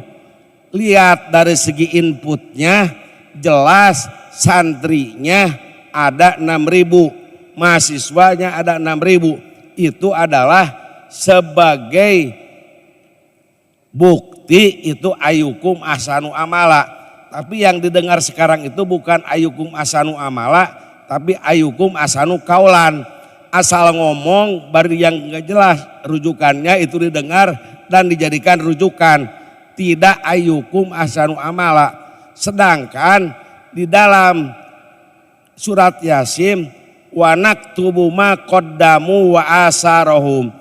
lihat dari segi inputnya, jelas santrinya ada 6.000, mahasiswanya ada 6.000. Itu adalah sebagai bukti itu ayyukum ahsanu amala. Tapi yang didengar sekarang itu bukan ayyukum ahsanu amala, tapi ayyukum ahsanu kaulan. Asal ngomong baru yang gak jelas, rujukannya itu didengar dan dijadikan rujukan, tidak ayyukum ahsanu amala. Sedangkan di dalam surat Yasin, wa naktubu ma qaddamu wa asarahum,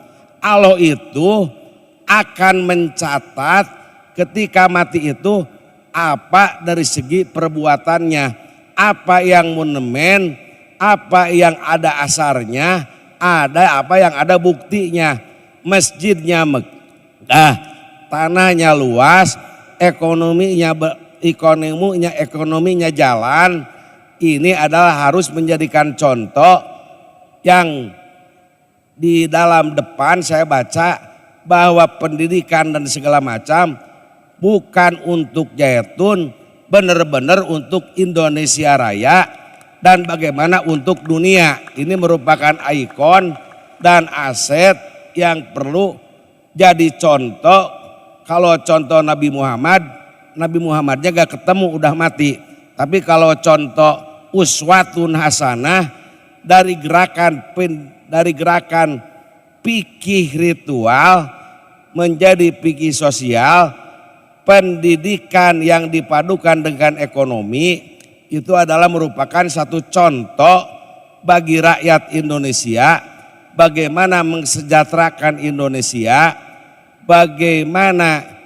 Allah itu akan mencatat ketika mati itu apa dari segi perbuatannya, apa yang monumen, apa yang ada asarnya, ada apa yang ada buktinya. Masjidnya megah, tanahnya luas, ekonominya jalan. Ini adalah harus menjadikan contoh. Yang di dalam depan saya baca bahwa pendidikan dan segala macam bukan untuk Zaitun, benar-benar untuk Indonesia Raya dan bagaimana untuk dunia. Ini merupakan ikon dan aset yang perlu jadi contoh. Kalau contoh Nabi Muhammadnya gak ketemu, udah mati. Tapi kalau contoh uswatun hasanah dari gerakan fikih ritual, menjadi fikih sosial, pendidikan yang dipadukan dengan ekonomi itu adalah merupakan satu contoh bagi rakyat Indonesia bagaimana mensejahterakan Indonesia, bagaimana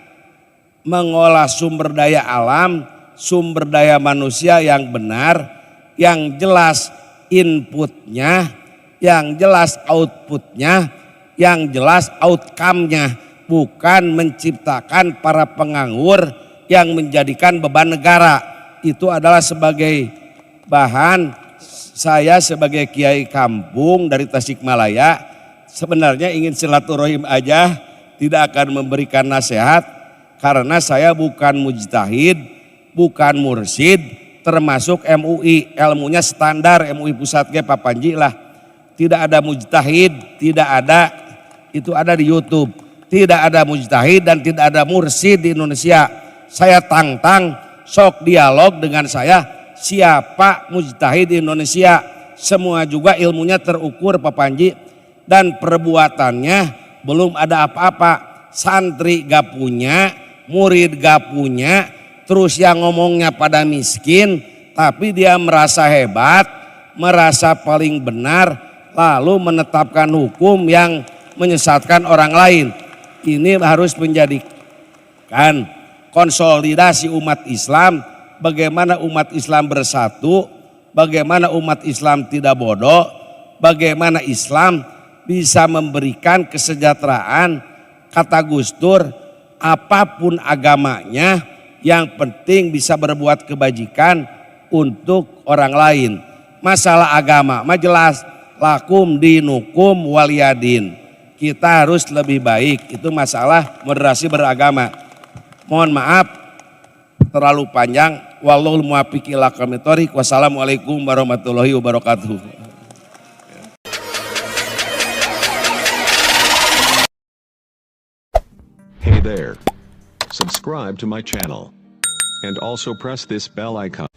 mengolah sumber daya alam, sumber daya manusia yang benar, yang jelas inputnya, yang jelas outputnya, yang jelas outcome-nya, bukan menciptakan para penganggur yang menjadikan beban negara. Itu adalah sebagai bahan saya sebagai kiai kampung dari Tasikmalaya sebenarnya ingin silaturahim aja, tidak akan memberikan nasihat karena saya bukan mujtahid, bukan mursid, termasuk MUI, ilmunya standar MUI pusat ge Pak Panji lah. Tidak ada mujtahid, tidak ada, itu ada di YouTube. Tidak ada mujtahid dan tidak ada mursid di Indonesia. Saya tantang, sok dialog dengan saya, siapa mujtahid di Indonesia. Semua juga ilmunya terukur Pak Panji, dan perbuatannya belum ada apa-apa. Santri gak punya, murid gak punya, terus yang ngomongnya pada miskin, tapi dia merasa hebat, merasa paling benar, lalu menetapkan hukum yang menyesatkan orang lain. Ini harus menjadikan konsolidasi umat Islam, bagaimana umat Islam bersatu, bagaimana umat Islam tidak bodoh, bagaimana Islam bisa memberikan kesejahteraan. Kata Gus Dur, apapun agamanya, yang penting bisa berbuat kebajikan untuk orang lain. Masalah agama mah jelas, lakum dinukum waliyadin. Kita harus lebih baik, itu masalah moderasi beragama. Mohon maaf terlalu panjang. Wallahul muwaffiq ila aqwamit thoriq. Wassalamualaikum warahmatullahi wabarakatuh. Hey there. Subscribe to my channel. And also press this bell icon.